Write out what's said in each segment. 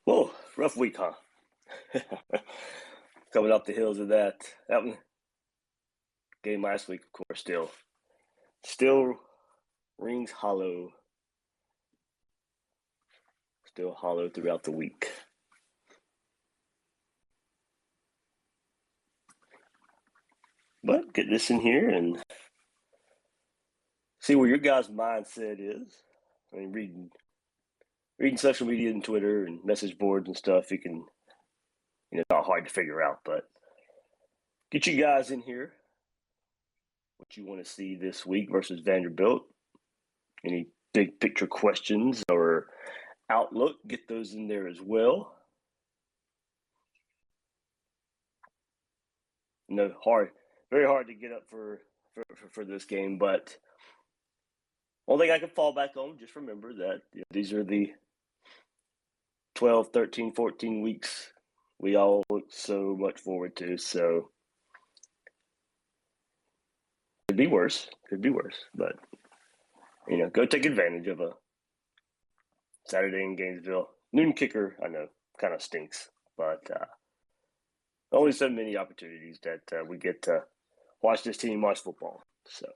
Whoa, rough week, huh? Coming off the heels of that game last week, of course, still rings hollow, still hollow throughout the week. But get this in here and see where your guys' mindset is. I mean, reading social media and Twitter and message boards and stuff, you can, not hard to figure out. But get you guys in here. What you want to see this week versus Vanderbilt? Any big picture questions or outlook? Get those in there as well. Very hard to get up for this game. But one thing I can fall back on, just remember that these are the 12, 13, 14 weeks we all look so much forward to. So could be worse, but go take advantage of a Saturday in Gainesville. Noon kicker, I know, kind of stinks, but only so many opportunities that we get to watch this team watch football. So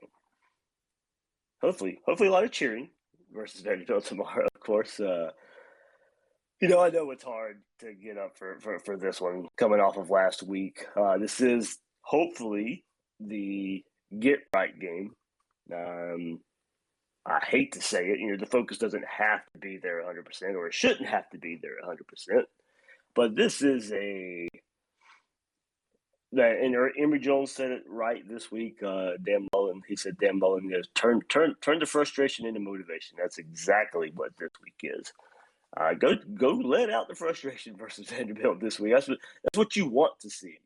hopefully a lot of cheering versus Vanderbilt tomorrow, of course. I know it's hard to get up for this one coming off of last week. This is hopefully the get right game. I hate to say it, the focus doesn't have to be there 100%, or it shouldn't have to be there 100%. But this is and Emory Jones said it right this week. Dan Mullen, he said, Dan Mullen goes, turn the frustration into motivation. That's exactly what this week is. Go let out the frustration versus Vanderbilt this week. That's what you want to see.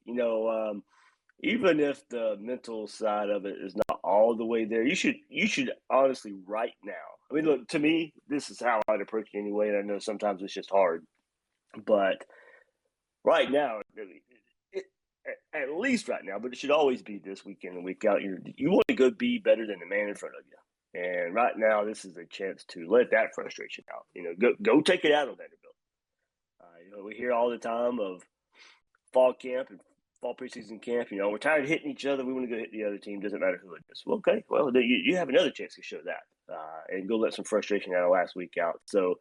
Even if the mental side of it is not all the way there, you should honestly right now. I mean, look, to me, this is how I'd approach it anyway, and I know sometimes it's just hard, but right now, at least right now, but it should always be this week in and week out. You want to go be better than the man in front of you. And right now, this is a chance to let that frustration out. Go take it out on Vanderbilt. We hear all the time of fall camp and fall preseason camp. We're tired of hitting each other. We want to go hit the other team. Doesn't matter who it is. Well, okay. Well, you have another chance to show that and go let some frustration out of last week out. So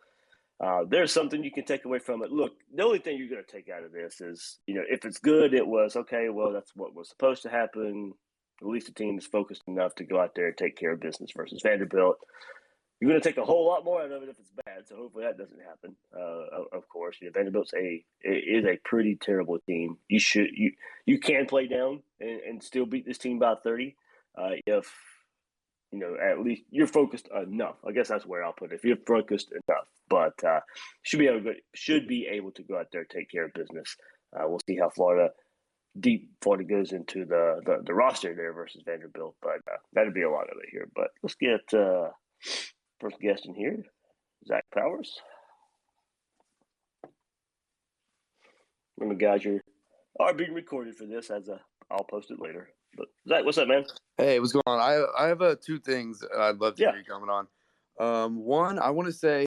there's something you can take away from it. Look, the only thing you're going to take out of this is, if it's good, it was okay. Well, that's what was supposed to happen. At least the team is focused enough to go out there and take care of business versus Vanderbilt. You're going to take a whole lot more out of it if it's bad. So hopefully that doesn't happen. Of course, Vanderbilt's is a pretty terrible team. You can play down and still beat this team by 30 if at least you're focused enough. I guess that's where I'll put it. If you're focused enough, but should be able to go out there and take care of business. We'll see how deep Florida goes into the roster there versus Vanderbilt, but that'd be a lot of it here. But let's get first guest in here, Zach Powers. Remember, guys, you are being recorded for this. I'll post it later. But Zach, what's up, man? Hey, what's going on? I have two things I'd love to hear you comment on. One, I want to say.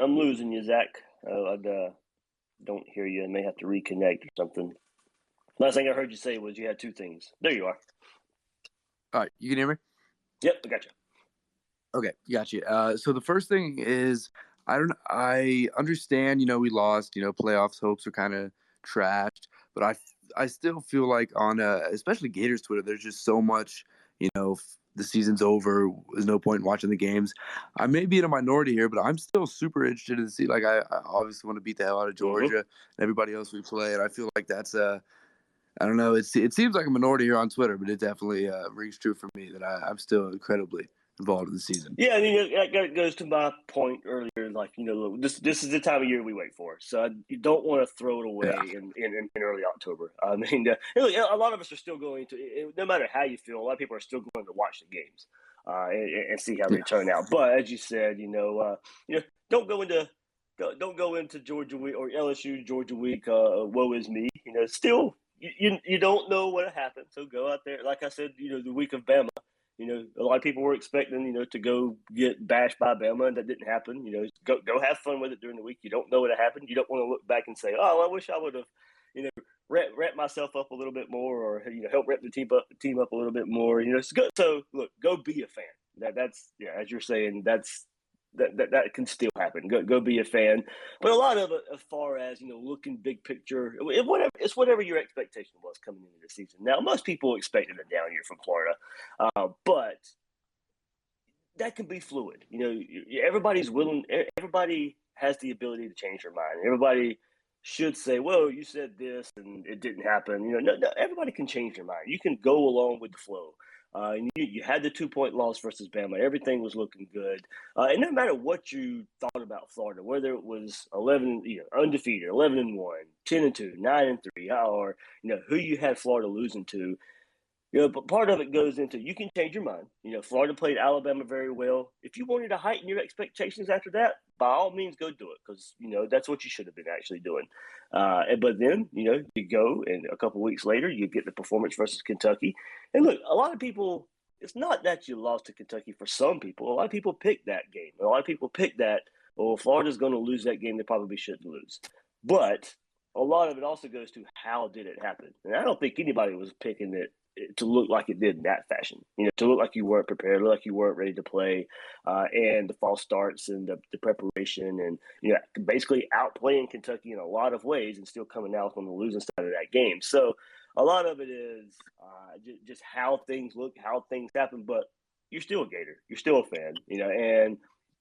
I'm losing you, Zach. I don't hear you. I may have to reconnect or something. Last thing I heard you say was you had two things. There you are. All right, you can hear me? Yep, I got you. Okay, got you. So the first thing is, I understand, we lost, playoffs hopes are kind of trashed, but I still feel like on especially Gators Twitter, there's just so much, the season's over. There's no point in watching the games. I may be in a minority here, but I'm still super interested to see. Like, I obviously want to beat the hell out of Georgia and everybody else we play, and I feel like that's I don't know. It seems like a minority here on Twitter, but it definitely rings true for me that I'm still incredibly involved in the season. Yeah, I mean, that goes to my point earlier. Like, this is the time of year we wait for. So you don't want to throw it away in early October. I mean, a lot of us are still going to, no matter how you feel, a lot of people are still going to watch the games and see how they turn out. But as you said, don't go into Georgia week or LSU Georgia week. Woe is me. Still, you don't know what happened. So go out there. Like I said, the week of Bama. You know, a lot of people were expecting, to go get bashed by Bama, and that didn't happen. Go have fun with it during the week. You don't know what happened. You don't want to look back and say, "Oh, I wish I would have, rep myself up a little bit more, or help rep the team up a little bit more." It's good. So look, go be a fan. That's as you're saying, that can still happen. Go be a fan. But a lot of it, as far as looking big picture, it's whatever your expectation was coming into the season. Now, most people expected a down year from Florida, but that can be fluid. Everybody's willing. Everybody has the ability to change their mind. Everybody should say, "Well, you said this and it didn't happen." No, everybody can change their mind. You can go along with the flow. You had the 2-point loss versus Bama. Everything was looking good. And no matter what you thought about Florida, whether it was 11, undefeated, 11-1, 10-2, 9-3, or who you had Florida losing to, but part of it goes into you can change your mind. Florida played Alabama very well. If you wanted to heighten your expectations after that, by all means, go do it, because that's what you should have been actually doing. But then you go, and a couple weeks later you get the performance versus Kentucky. And look, a lot of people, it's not that you lost to Kentucky. For some people, a lot of people picked that game. A lot of people picked that. Well, Florida's going to lose that game. They probably shouldn't lose. But a lot of it also goes to how did it happen. And I don't think anybody was picking it to look like it did in that fashion, to look like you weren't prepared, look like you weren't ready to play, and the false starts and the preparation, and basically outplaying Kentucky in a lot of ways and still coming out on the losing side of that game. So a lot of it is just how things look, how things happen. But you're still a Gator, you're still a fan, and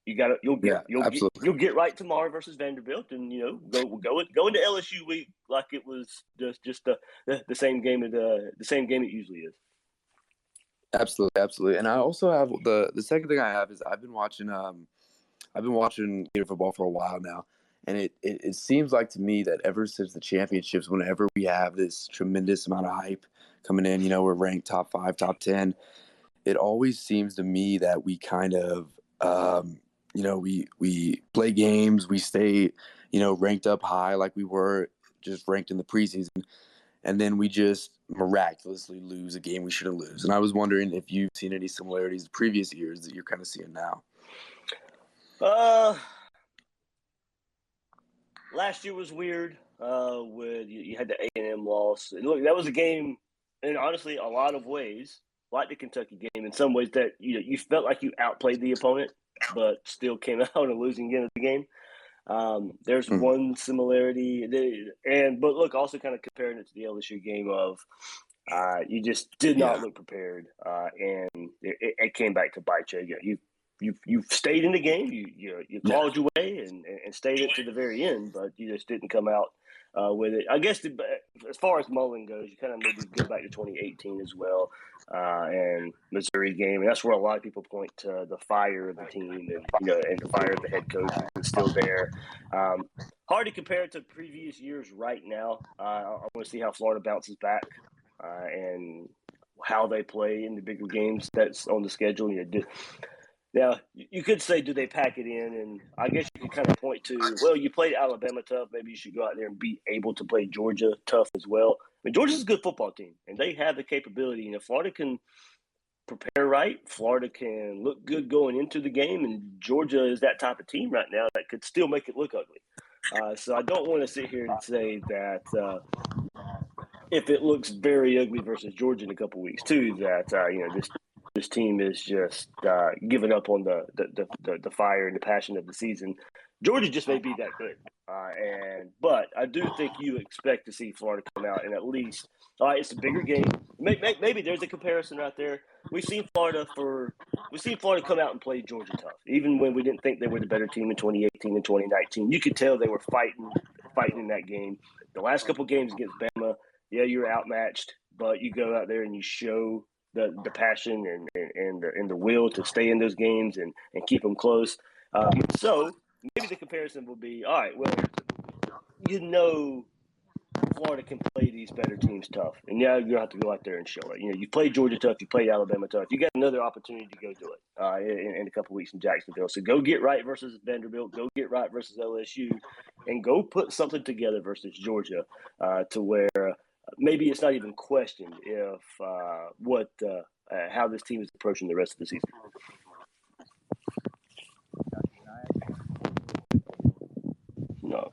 you'll get right tomorrow versus Vanderbilt, and go into LSU week like it was just the same game the same game it usually is. Absolutely. And I also have the second thing I have is I've been watching Gator football for a while now, and it seems like to me that ever since the championships, whenever we have this tremendous amount of hype coming in, we're ranked top 5, top 10. It always seems to me that we kind of we play games, we stay, ranked up high like we were just ranked in the preseason, and then we just miraculously lose a game we shouldn't lose. And I was wondering if you've seen any similarities to previous years that you're kind of seeing now. Last year was weird. With you had the A&M loss. And look, that was a game, and honestly, a lot of ways, like the Kentucky game, in some ways that you felt like you outplayed the opponent, but still came out and losing again at the game. There's one similarity, but look, also kind of comparing it to the LSU game of you just did not look prepared, and it came back to bite you. You stayed in the game, you clawed your way and stayed it to the very end, but you just didn't come out with it. I guess as far as Mullen goes, you kind of maybe go back to 2018 as well, and Missouri game, and that's where a lot of people point to the fire of the team and the fire of the head coach is still there. Hard to compare it to previous years right now. I want to see how Florida bounces back and how they play in the bigger games that's on the schedule. Now, you could say, do they pack it in? And I guess you could kind of point to, well, you played Alabama tough. Maybe you should go out there and be able to play Georgia tough as well. I mean, Georgia's a good football team, and they have the capability. And if Florida can prepare right, Florida can look good going into the game, and Georgia is that type of team right now that could still make it look ugly. So I don't want to sit here and say that if it looks very ugly versus Georgia in a couple weeks, too, that, this team is just giving up on the fire and the passion of the season. Georgia just may be that good, but I do think you expect to see Florida come out and at least it's a bigger game. Maybe there's a comparison right there. We've seen Florida come out and play Georgia tough, even when we didn't think they were the better team in 2018 and 2019. You could tell they were fighting in that game. The last couple games against Bama, yeah, you're outmatched, but you go out there and you show the passion and the will to stay in those games and keep them close. So maybe the comparison will be, all right, well, Florida can play these better teams tough. And now you have to go out there and show it. You played Georgia tough, you played Alabama tough. You got another opportunity to go do it in a couple of weeks in Jacksonville. So go get right versus Vanderbilt, go get right versus LSU, and go put something together versus Georgia to where maybe it's not even questioned if how this team is approaching the rest of the season. No.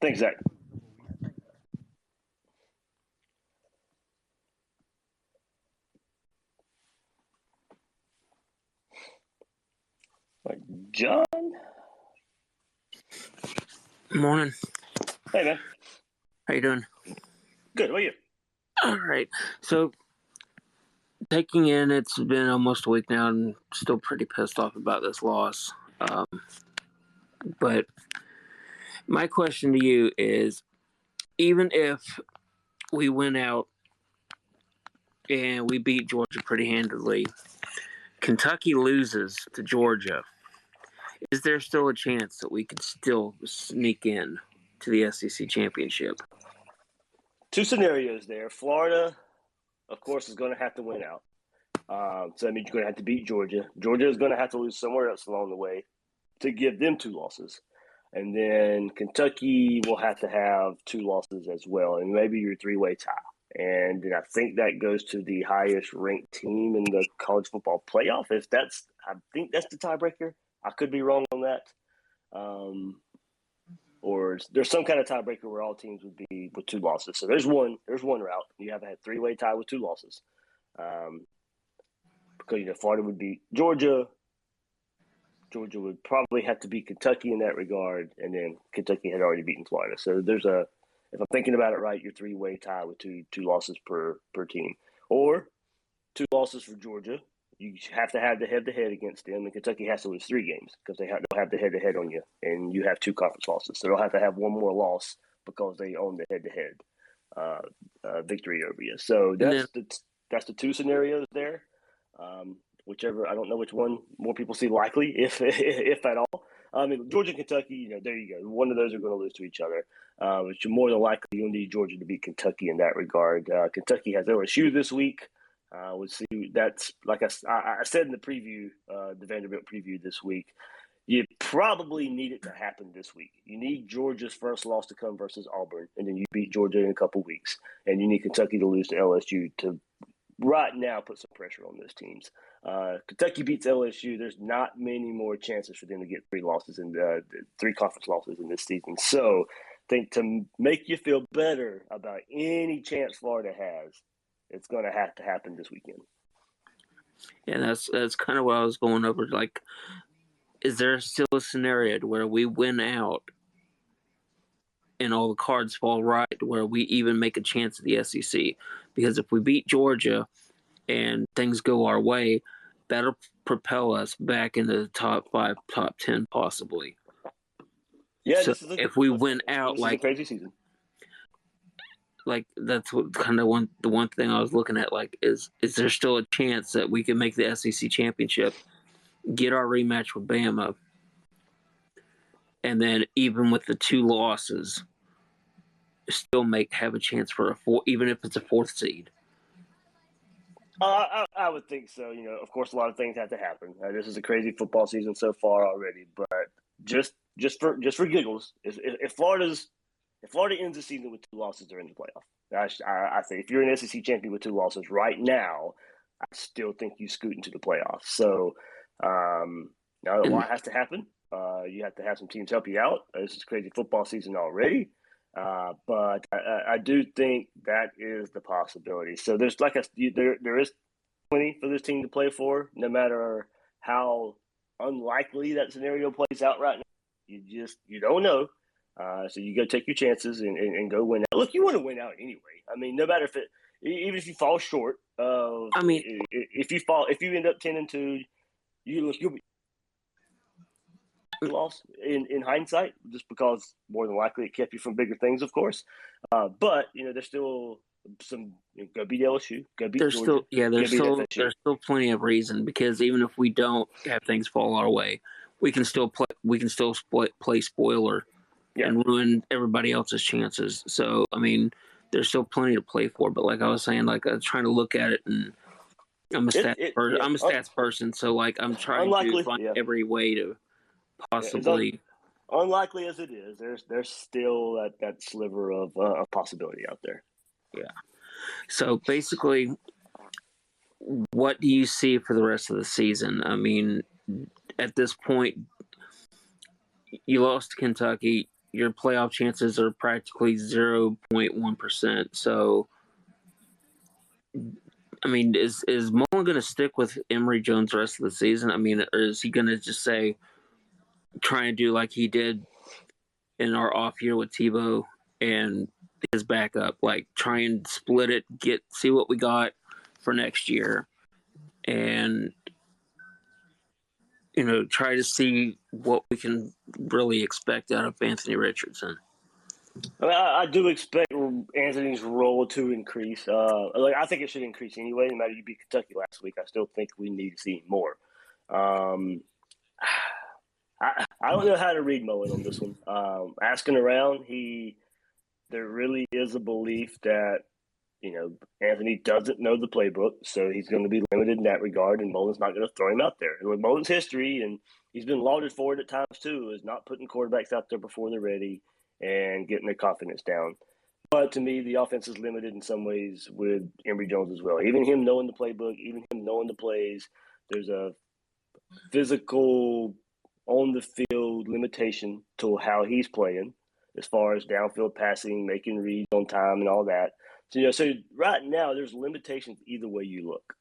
Thanks, Zach. John? Morning. Hey, man. How you doing? Good. How are you? All right. So, taking in, it's been almost a week now, and still pretty pissed off about this loss. But my question to you is, even if we went out and we beat Georgia pretty handily, Kentucky loses to Georgia, is there still a chance that we could still sneak in to the SEC championship? Two scenarios there. Florida, of course, is going to have to win out. So that means you're going to have to beat Georgia. Georgia is going to have to lose somewhere else along the way to give them 2 losses. And then Kentucky will have to have 2 losses as well, and maybe your 3-way tie. And then I think that goes to the highest ranked team in the college football playoff. I think that's the tiebreaker. I could be wrong on that. Or there's some kind of tiebreaker where all teams would be with 2 losses. So there's one route. You have a 3-way tie with 2 losses. Because Florida would beat Georgia. Georgia would probably have to beat Kentucky in that regard, and then Kentucky had already beaten Florida. So if I'm thinking about it right, your 3-way tie with two losses per team, or 2 losses for Georgia. You have to have the head-to-head against them, and Kentucky has to lose 3 games because they'll have the head-to-head on you, and you have 2 conference losses. So they'll have to have 1 more loss because they own the head-to-head victory over you. So that's the 2 scenarios there. Whichever, I don't know which one more people see likely, if at all. I mean, Georgia and Kentucky, there you go. One of those are going to lose to each other. But you're more than likely you'll need Georgia to beat Kentucky in that regard. Kentucky has LSU this week. We'll see. That's like I said in the preview, the Vanderbilt preview this week. You probably need it to happen this week. You need Georgia's first loss to come versus Auburn, and then you beat Georgia in a couple weeks. And you need Kentucky to lose to LSU to right now put some pressure on those teams. Kentucky beats LSU. There's not many more chances for them to get 3 losses and 3 conference losses in this season. So I think to make you feel better about any chance Florida has, it's going to have to happen this weekend. Yeah, that's kind of what I was going over. Like, is there still a scenario where we win out and all the cards fall right, where we even make a chance at the SEC? Because if we beat Georgia and things go our way, that'll propel us back into the top 5, top 10, possibly. Yeah, so if we win out, like a crazy season. Like, that's what kind of the one thing I was looking at. Like, is there still a chance that we can make the SEC championship, get our rematch with Bama, and then even with the 2 losses, still have a chance for a 4, even if it's a 4th seed? I would think so. Of course, a lot of things have to happen. This is a crazy football season so far already, but just for giggles, if Florida ends the season with 2 losses, they're in the playoff. I say if you're an SEC champion with 2 losses right now, I still think you scoot into the playoffs. So now a lot has to happen. You have to have some teams help you out. This is a crazy football season already. But I do think that is the possibility. So there's there is plenty for this team to play for, no matter how unlikely that scenario plays out right now. You don't know. So you go take your chances and go win out. Look, you want to win out anyway. I mean, no matter even if you fall short of, if you end up 10-2, you'll be loss in hindsight, just because more than likely it kept you from bigger things, of course. But there's still some. Go beat LSU. Go beat Georgia. There's still plenty of reason, because even if we don't have things fall our way, we can still play spoiler and ruin everybody else's chances. So I mean, there's still plenty to play for. But like I was saying, like I'm trying to look at it, and I'm a stats person, so like I'm trying to find every way to possibly. unlikely as it is, there's still that sliver of possibility out there. Yeah. So basically, what do you see for the rest of the season? I mean, at this point, you lost to Kentucky. Your playoff chances are practically 0.1%. So, I mean, is Mullen going to stick with Emory Jones the rest of the season? I mean, or is he going to just say, try and do like he did in our off year with Tebow and his backup, like try and split it, see what we got for next year, and try to see what we can really expect out of Anthony Richardson. I do expect Anthony's role to increase. I think it should increase anyway. No matter you beat Kentucky last week, I still think we need to see more. I don't know how to read Mullen on this one. Asking around, there really is a belief that Anthony doesn't know the playbook, so he's going to be limited in that regard, and Mullen's not going to throw him out there. And with Mullen's history, and he's been lauded for it at times too, is not putting quarterbacks out there before they're ready and getting their confidence down. But to me, the offense is limited in some ways with Emory Jones as well. Even him knowing the playbook, even him knowing the plays, there's a physical on the field limitation to how he's playing as far as downfield passing, making reads on time and all that. So right now there's limitations either way you look,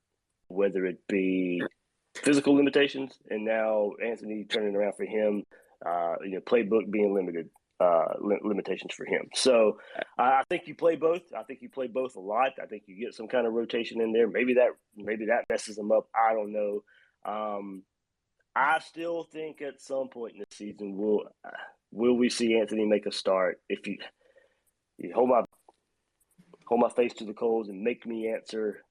whether it be physical limitations and now Anthony turning around for him, playbook being limited, limitations for him. So I think you play both. I think you play both a lot. I think you get some kind of rotation in there. Maybe that messes them up. I don't know. I still think at some point in the season will we see Anthony make a start? If you hold my face to the coals and make me answer,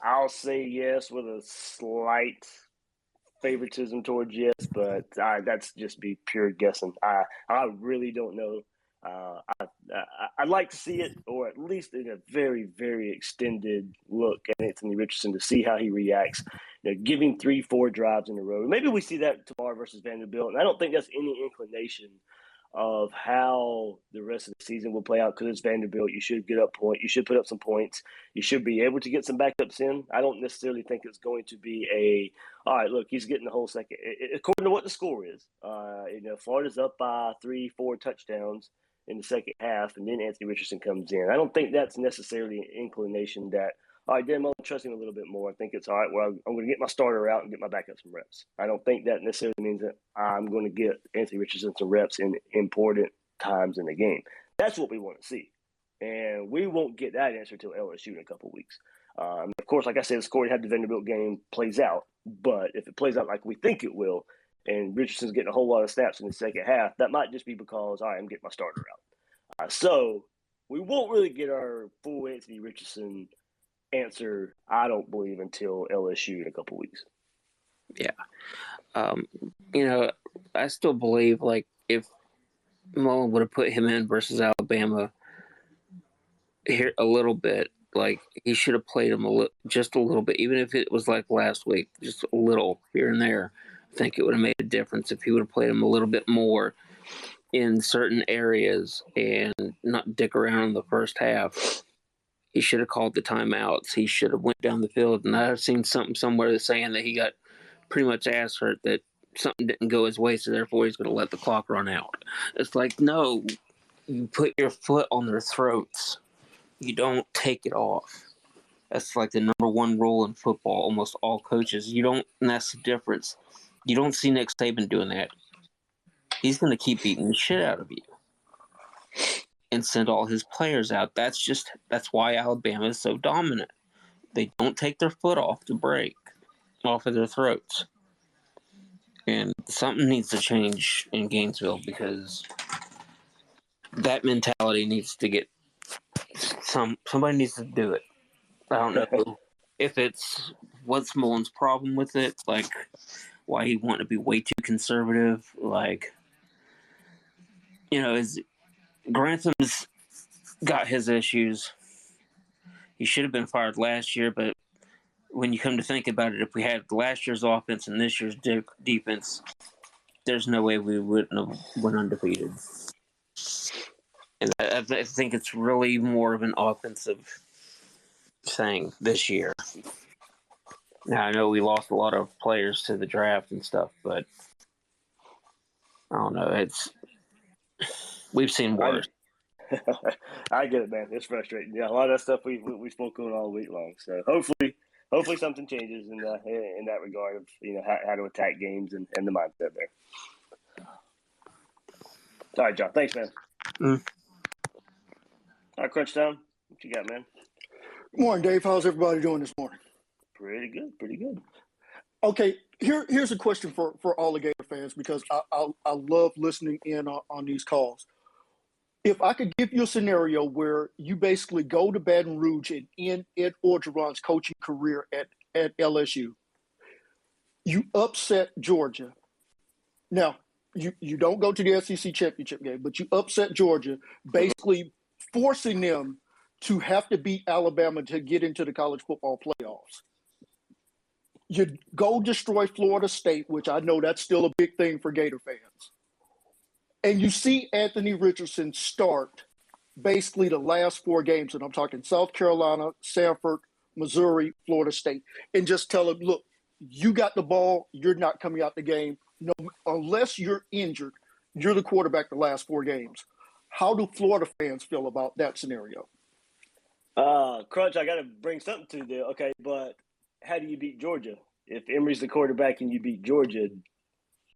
I'll say yes with a slight favoritism towards yes, but that's just be pure guessing. I really don't know. I'd like to see it, or at least in a very, very extended look at Anthony Richardson to see how he reacts. Giving 3-4 drives in a row. Maybe we see that tomorrow versus Vanderbilt, and I don't think that's any inclination of how the rest of the season will play out because it's Vanderbilt. You should get up point. You should put up some points. You should be able to get some backups in. I don't necessarily think it's going to be all right, look, he's getting the whole second. According to what the score is, Florida's up by 3-4 touchdowns in the second half, and then Anthony Richardson comes in. I don't think that's necessarily an inclination that, all right, Dan Mullen, trust him a little bit more. I think it's all right, well, I'm going to get my starter out and get my backup some reps. I don't think that necessarily means that I'm going to get Anthony Richardson some reps in important times in the game. That's what we want to see. And we won't get that answer until LSU in a couple of weeks. Of course, like I said, the score you had the Vanderbilt game plays out. But if it plays out like we think it will, and Richardson's getting a whole lot of snaps in the second half, that might just be because, all right, I'm getting my starter out. So we won't really get our full Anthony Richardson answer, I don't believe, until LSU in a couple weeks. Yeah. I still believe, like, if Mullen would have put him in versus Alabama here a little bit, like, he should have played him just a little bit, even if it was like last week, just a little here and there. I think it would have made a difference if he would have played him a little bit more in certain areas and not dick around in the first half. He should have called the timeouts. He should have went down the field. And I've seen something somewhere that's saying that he got pretty much ass hurt, that something didn't go his way, so therefore he's going to let the clock run out. It's like, no, you put your foot on their throats. You don't take it off. That's like the number one rule in football. Almost all coaches, and that's the difference. You don't see Nick Saban doing that. He's going to keep beating the shit out of you and send all his players out. That's why Alabama is so dominant. They don't take their foot off the brake, off of their throats. And something needs to change in Gainesville because that mentality needs to get somebody needs to do it. I don't know if it's what's Mullen's problem with it, like why he wanted to be way too conservative. Like, Grantham's got his issues. He should have been fired last year, but when you come to think about it, if we had last year's offense and this year's defense, there's no way we wouldn't have went undefeated. And I think it's really more of an offensive thing this year. Now, I know we lost a lot of players to the draft and stuff, but I don't know. We've seen worse. I get it, man. It's frustrating. Yeah, a lot of that stuff we spoke on all week long. So hopefully something changes in that regard of how to attack games and the mindset there. All right, John. Thanks, man. All right, Crunch Time. What you got, man? Good morning, Dave. How's everybody doing this morning? Pretty good. Pretty good. Okay, here's a question for all the Gator fans, because I love listening in on these calls. If I could give you a scenario where you basically go to Baton Rouge and end Ed Orgeron's coaching career at LSU, you upset Georgia. Now, you don't go to the SEC championship game, but you upset Georgia, basically forcing them to have to beat Alabama to get into the college football playoffs. You go destroy Florida State, which I know that's still a big thing for Gator fans. And you see Anthony Richardson start basically the last 4 games, and I'm talking South Carolina, Sanford, Missouri, Florida State, and just tell him, look, you got the ball, you're not coming out the game. No, unless you're injured, you're the quarterback the last 4 games. How do Florida fans feel about that scenario? Crunch, I got to bring something to you. Okay, but how do you beat Georgia? If Emory's the quarterback and you beat Georgia,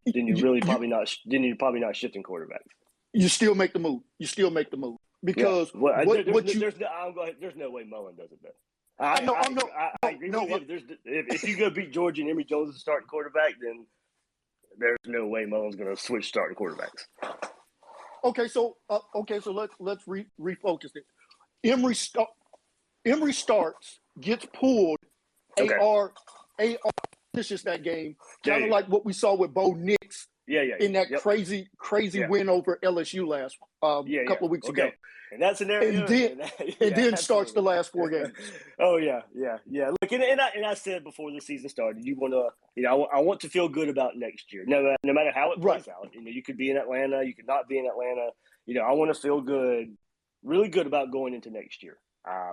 then you're probably not shifting quarterbacks. You still make the move. Because there's no way Mullen does it though. I agree with you. If you go beat Georgia and Emory Jones is starting quarterback, then there's no way Mullen's going to switch starting quarterbacks. Okay, so let's refocus it. Emory starts, gets pulled, AR finishes that game, kind of like what we saw with Bo Nix in that crazy win over LSU last couple of weeks ago. And that scenario, and then starts the last 4 games. Oh yeah. Look, and I said before the season started, you want to, I want to feel good about next year. No matter how it plays out. You could be in Atlanta, you could not be in Atlanta. I want to feel good, really good about going into next year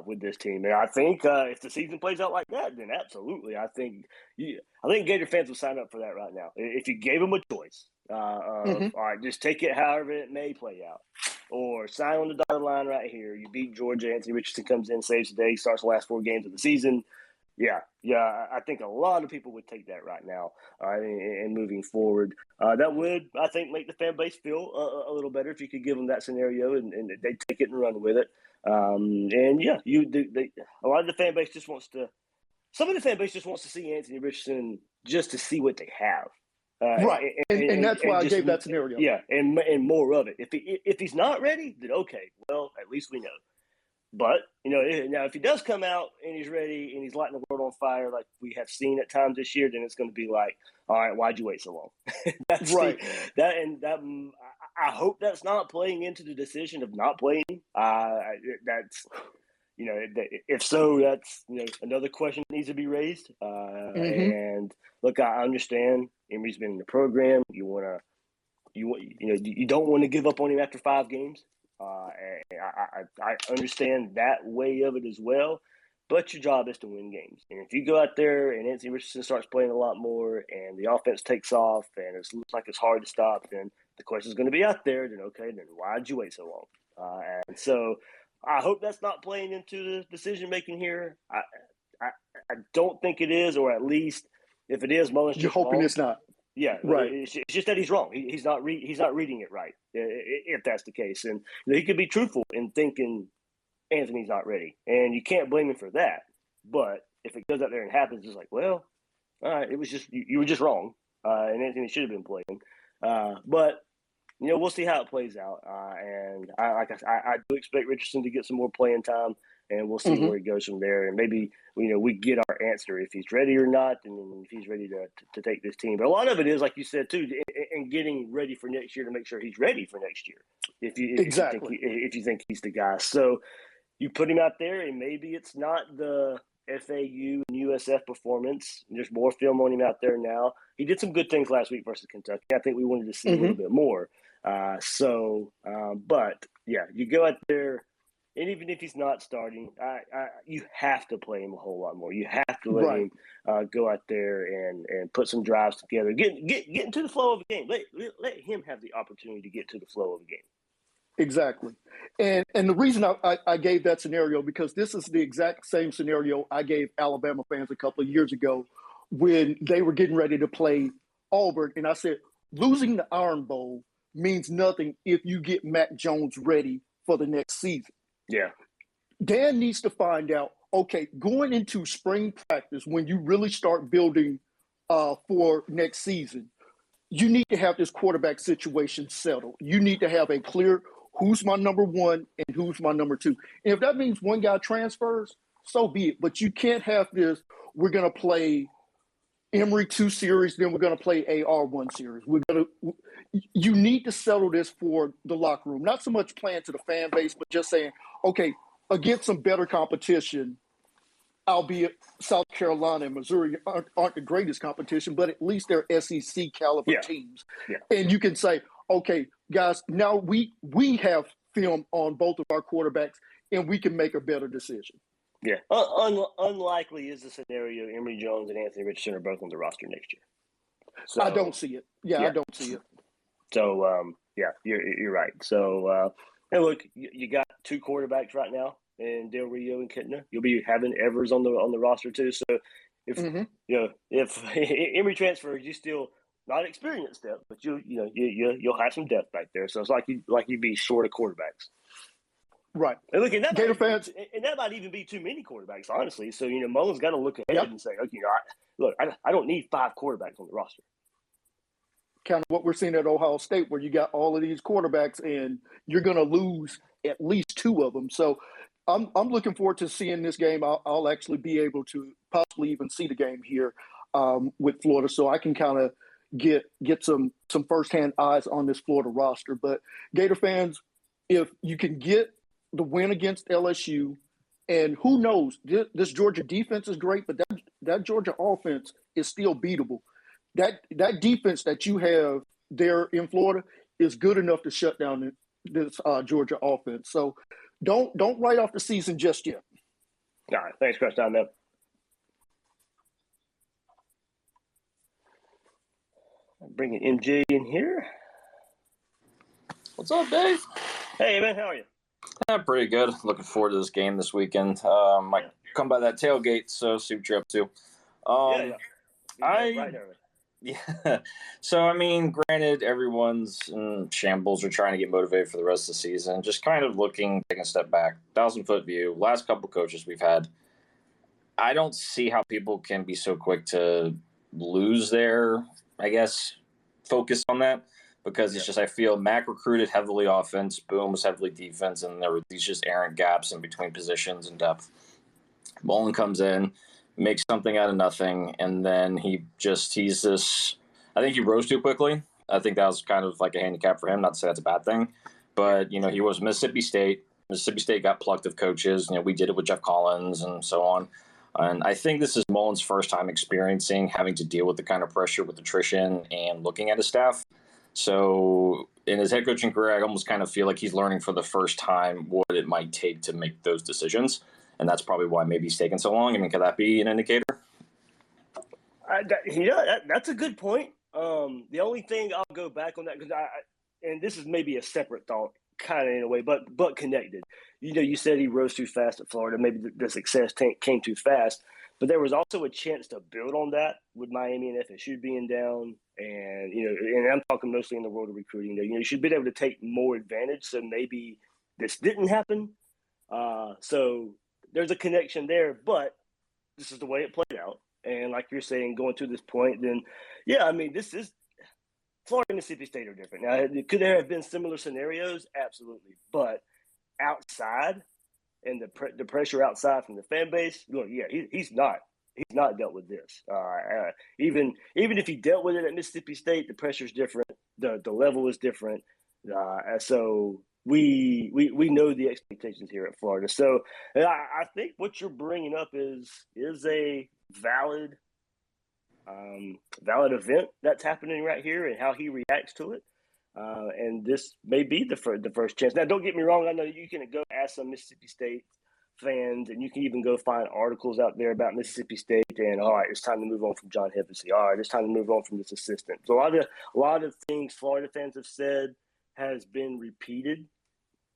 with this team. And I think if the season plays out like that, then absolutely, I think Gator fans will sign up for that right now. If you gave them a choice, all right, just take it however it may play out. Or sign on the dotted line right here. You beat Georgia. Anthony Richardson comes in, saves the day, starts the last 4 games of the season. Yeah. I think a lot of people would take that right now and moving forward. That would, I think, make the fan base feel a little better if you could give them that scenario and they take it and run with it. A lot of the fan base just wants to – some of the fan base just wants to see Anthony Richardson just to see what they have. Right, and that's why I gave that scenario. Yeah, and more of it. If he's not ready, then okay. Well, at least we know. But now if he does come out and he's ready and he's lighting the world on fire like we have seen at times this year, then it's going to be like, all right, why'd you wait so long? That's right. I hope that's not playing into the decision of not playing. That's. If so, that's another question that needs to be raised. And look, I understand Emory's been in the program. You don't want to give up on him after 5 games. I understand that way of it as well. But your job is to win games. And if you go out there and Anthony Richardson starts playing a lot more, and the offense takes off, and it looks like it's hard to stop, then the question is going to be out there. Then why'd you wait so long? And so. I hope that's not playing into the decision making here. I don't think it is, or at least if it is, Mullen's just hoping wrong. It's not. Yeah, right. It's just that he's wrong. He's not reading it right. If that's the case, and he could be truthful in thinking Anthony's not ready, and you can't blame him for that. But if it goes out there and happens, it's like, well, all right, it was just you were just wrong, and Anthony should have been playing. But. We'll see how it plays out. And I do expect Richardson to get some more playing time, and we'll see where he goes from there. And maybe, we get our answer if he's ready or not, and if he's ready to take this team. But a lot of it is, like you said, too, in getting ready for next year to make sure he's ready for next year. If you think he's the guy. So you put him out there, and maybe it's not the FAU and USF performance. There's more film on him out there now. He did some good things last week versus Kentucky. I think we wanted to see a little bit more. But yeah, you go out there, and even if he's not starting, you have to play him a whole lot more. You have to let him go out there and put some drives together. Get into the flow of the game. Let him have the opportunity to get to the flow of the game. Exactly. And the reason I gave that scenario, because this is the exact same scenario I gave Alabama fans a couple of years ago when they were getting ready to play Auburn. And I said, losing the Iron Bowl means nothing if you get Mac Jones ready for the next season. Yeah. Dan needs to find out, okay, going into spring practice, when you really start building for next season, you need to have this quarterback situation settled. You need to have a clear who's my number one and who's my number two. And if that means one guy transfers, so be it. But you can't have this, we're going to play Emory 2 series, then we're going to play AR 1 series. You need to settle this for the locker room. Not so much playing to the fan base, but just saying, okay, against some better competition, albeit South Carolina and Missouri aren't the greatest competition, but at least they're SEC caliber teams. Yeah. And you can say, okay, guys, now we have film on both of our quarterbacks, and we can make a better decision. Yeah. Unlikely is the scenario Emory Jones and Anthony Richardson are both on the roster next year. So, I don't see it. Yeah, I don't see it. So, you're right. So, and look, you got two quarterbacks right now, and Del Rio and Kettner. You'll be having Evers on the roster too. So if if Emory transfers, you still not experienced depth, but you'll have some depth back there. So it's like you'd be short of quarterbacks. Right. And look, and Gator fans, and that might even be too many quarterbacks, honestly. So Mullen's got to look ahead and say, okay, I don't need 5 quarterbacks on the roster. Kind of what we're seeing at Ohio State, where you got all of these quarterbacks, and you're going to lose at least 2 of them. So I'm looking forward to seeing this game. I'll actually be able to possibly even see the game here with Florida, so I can kind of get some firsthand eyes on this Florida roster. But Gator fans, if you can get the win against LSU, and who knows, this Georgia defense is great, but that Georgia offense is still beatable. That defense that you have there in Florida is good enough to shut down this Georgia offense. So don't write off the season just yet. All right. Thanks, Chris. Down there. Bringing MJ in here. What's up, Dave? Hey, man. How are you? I'm pretty good. Looking forward to this game this weekend. Might come by that tailgate, so see what you're up to. Yeah. So, I mean, granted, everyone's in shambles or trying to get motivated for the rest of the season. Just kind of taking a step back, 1,000-foot view. Last couple coaches we've had, I don't see how people can be so quick to lose their, focus on that. Because it's just, I feel Mac recruited heavily offense, Boom was heavily defense, and there were these just errant gaps in between positions and depth. Mullen comes in, makes something out of nothing, and then he's this. I think he rose too quickly. I think that was kind of like a handicap for him. Not to say that's a bad thing, but he was Mississippi State. Mississippi State got plucked of coaches. We did it with Jeff Collins and so on. And I think this is Mullen's first time experiencing having to deal with the kind of pressure with attrition and looking at his staff. So in his head coaching career, I almost kind of feel like he's learning for the first time what it might take to make those decisions. And that's probably why maybe he's taken so long. I mean, could that be an indicator? That's a good point. The only thing I'll go back on that, because and this is maybe a separate thought, kind of in a way, but connected. You said he rose too fast at Florida. Maybe the success came too fast. But there was also a chance to build on that with Miami and FSU being down. And, and I'm talking mostly in the world of recruiting. You should be able to take more advantage. So maybe this didn't happen. So there's a connection there. But this is the way it played out. And like you're saying, going to this point, then, this is Florida and Mississippi State are different. Now, could there have been similar scenarios? Absolutely. But outside – and the pressure outside from the fan base, look, he's not dealt with this. Even if he dealt with it at Mississippi State, the pressure's different, the level is different. So we know the expectations here at Florida. So I think what you're bringing up is a valid valid event that's happening right here and how he reacts to it. And this may be the first chance. Now, don't get me wrong. I know you can go ask some Mississippi State fans, and you can even go find articles out there about Mississippi State. And all right, it's time to move on from John Hevesy. All right, it's time to move on from this assistant. So a lot of things Florida fans have said has been repeated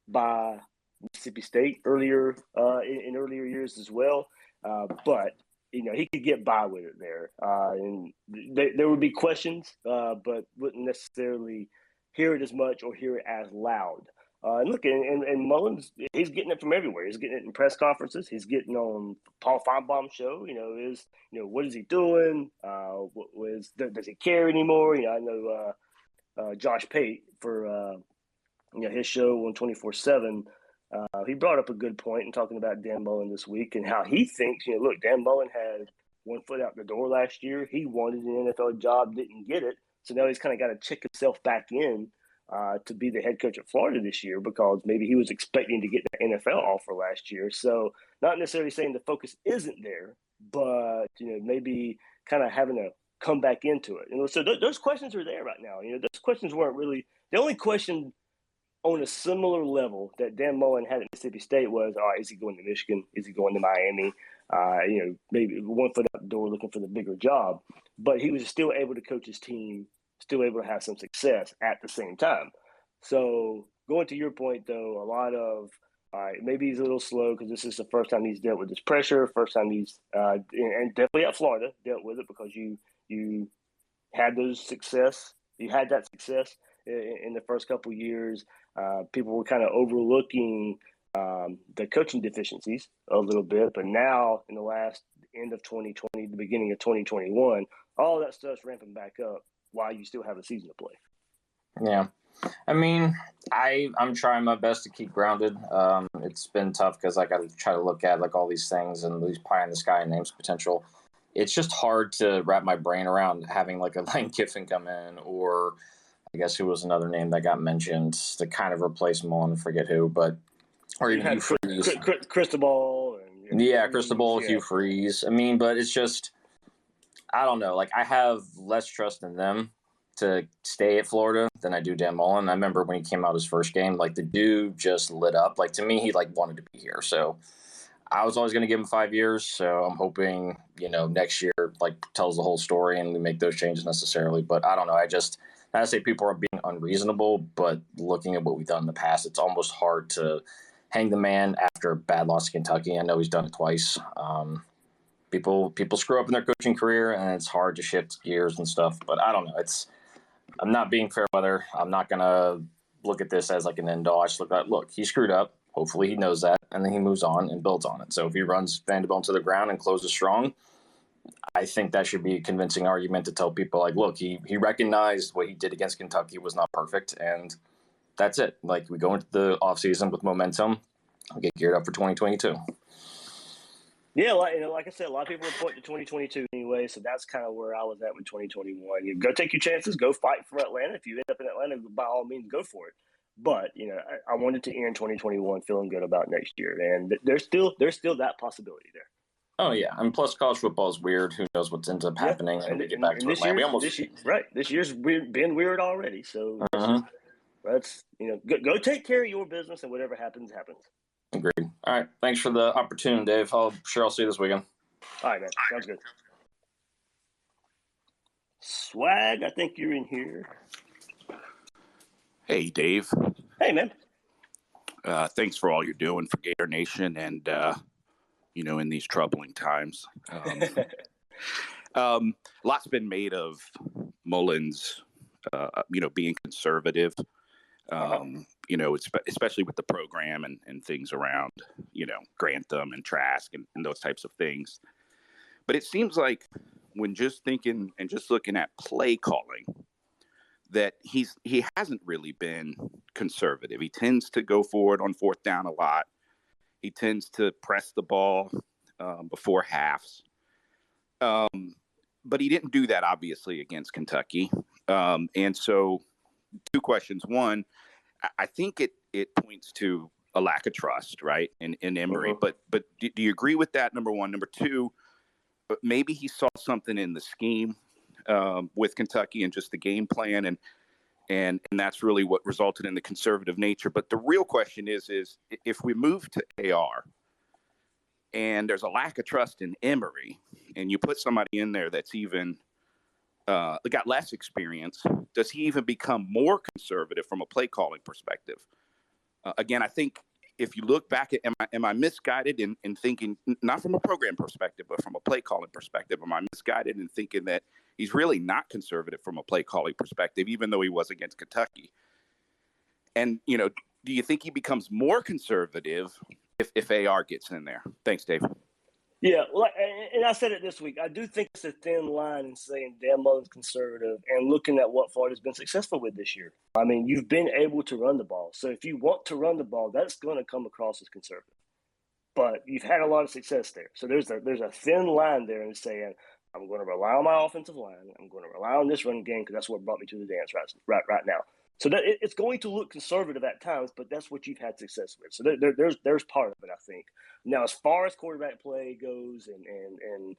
by Mississippi State earlier in earlier years as well. But he could get by with it there, and there would be questions, but wouldn't necessarily hear it as much or hear it as loud. And look, and Mullins, he's getting it from everywhere. He's getting it in press conferences. He's getting on Paul Feinbaum's show. What is he doing? Does he care anymore? I know Josh Pate for his show on 24/7. He brought up a good point in talking about Dan Mullen this week and how he thinks. Look, Dan Mullen had one foot out the door last year. He wanted an NFL job, didn't get it. So now he's kind of got to check himself back in to be the head coach at Florida this year because maybe he was expecting to get the NFL offer last year. So not necessarily saying the focus isn't there, but maybe kind of having to come back into it. So those questions are there right now. Those questions weren't really the only question on a similar level that Dan Mullen had at Mississippi State was, all right, is he going to Michigan? Is he going to Miami? Maybe one foot out the door looking for the bigger job. But he was still able to coach his team, still able to have some success at the same time. So going to your point, though, a lot of, all right, maybe he's a little slow because this is the first time he's dealt with this pressure, first time he's, and definitely at Florida, dealt with it because you had those success. You had that success in the first couple of years. People were kind of overlooking the coaching deficiencies a little bit, but now in the last end of 2020, the beginning of 2021, all that stuff's ramping back up while you still have a season to play. Yeah. I mean, I'm trying my best to keep grounded. It's been tough because I got to try to look at like all these things and these pie in the sky names potential. It's just hard to wrap my brain around having like a Lane Kiffin come in, or I guess who was another name that got mentioned to kind of replace Mullen, forget who, but or even Hugh Freeze. Cristobal. Cristobal, Hugh Freeze. I mean, but it's just, I don't know. Like, I have less trust in them to stay at Florida than I do Dan Mullen. I remember when he came out his first game, like the dude just lit up. Like, to me, he like wanted to be here. So I was always going to give him 5 years. So I'm hoping, next year like tells the whole story and we make those changes necessarily. But I don't know. I say people are being unreasonable, but looking at what we've done in the past, it's almost hard to hang the man after a bad loss to Kentucky. I know he's done it twice. People screw up in their coaching career, and it's hard to shift gears and stuff. But I don't know. I'm not being fair weather. I'm not going to look at this as like an end all. I just look, he screwed up. Hopefully he knows that, and then he moves on and builds on it. So if he runs Vanderbilt to the ground and closes strong, I think that should be a convincing argument to tell people, like, look, he recognized what he did against Kentucky was not perfect, and that's it. Like, we go into the offseason with momentum and get geared up for 2022. Yeah, like I said, a lot of people report to 2022 anyway, so that's kind of where I was at with 2021. You go take your chances, go fight for Atlanta. If you end up in Atlanta, by all means, go for it. But I wanted to end 2021 feeling good about next year, and there's still that possibility there. Oh yeah, and plus college football is weird. Who knows what ends up happening? And we get back to Atlanta. This year's been weird already. So let's go take care of your business, and whatever happens, happens. Agreed. All right, thanks for the opportunity, Dave. I'll see you this weekend. All right, man. Sounds good. Swag, I think you're in here. Hey, Dave. Hey, man. Thanks for all you're doing for Gator Nation and, in these troubling times. Lots been made of Mullins, being conservative, especially with the program and things around, Grantham and Trask and those types of things. But it seems like when just thinking and just looking at play calling, that he hasn't really been conservative. He tends to go forward on fourth down a lot. He tends to press the ball before halves. But he didn't do that, obviously, against Kentucky. And so 2 questions. One, I think it it points to a lack of trust, right, in Emory. Uh-huh. But do you agree with that, number one? Number two, maybe he saw something in the scheme with Kentucky and just the game plan, and that's really what resulted in the conservative nature. But the real question is if we move to AR and there's a lack of trust in Emory, and you put somebody in there that's even got less experience, does he even become more conservative from a play calling perspective? Again, I think if you look back at, am I misguided in thinking, not from a program perspective, but from a play calling perspective, am I misguided in thinking that he's really not conservative from a play calling perspective, even though he was against Kentucky? And, do you think he becomes more conservative if AR gets in there? Thanks, Dave. Yeah, well, and I said it this week. I do think it's a thin line in saying Dan Mullen's conservative and looking at what Florida's been successful with this year. I mean, you've been able to run the ball. So if you want to run the ball, that's going to come across as conservative. But you've had a lot of success there. So there's a thin line there in saying, I'm going to rely on my offensive line. I'm going to rely on this running game because that's what brought me to the dance right now. So that it's going to look conservative at times, but that's what you've had success with. So there's part of it, I think. Now, as far as quarterback play goes and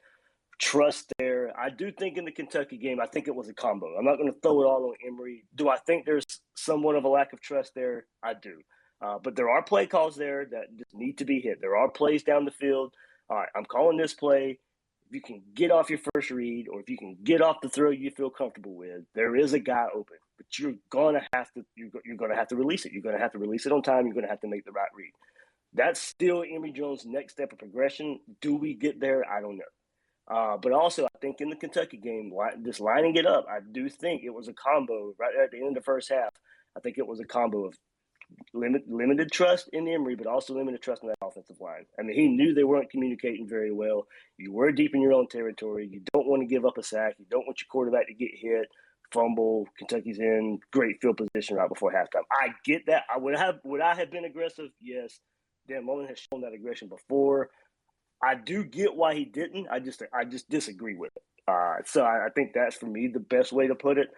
trust there, I do think in the Kentucky game, I think it was a combo. I'm not going to throw it all on Emory. Do I think there's somewhat of a lack of trust there? I do. But there are play calls there that just need to be hit. There are plays down the field. All right, I'm calling this play. If you can get off your first read or if you can get off the throw you feel comfortable with, there is a guy open. But you're gonna have to release it. You're gonna have to release it on time. You're gonna have to make the right read. That's still Emory Jones' next step of progression. Do we get there? I don't know. But also, I think in the Kentucky game, just lining it up, I do think it was a combo right at the end of the first half. I think it was a combo of limited trust in Emory, but also limited trust in that offensive line. I mean, he knew they weren't communicating very well. You were deep in your own territory. You don't want to give up a sack. You don't want your quarterback to get hit, fumble. Kentucky's in great field position right before halftime. I get that. Would I have been aggressive? Yes. Dan Mullen has shown that aggression before. I do get why he didn't. I just disagree with it. So I think that's, for me, the best way to put it.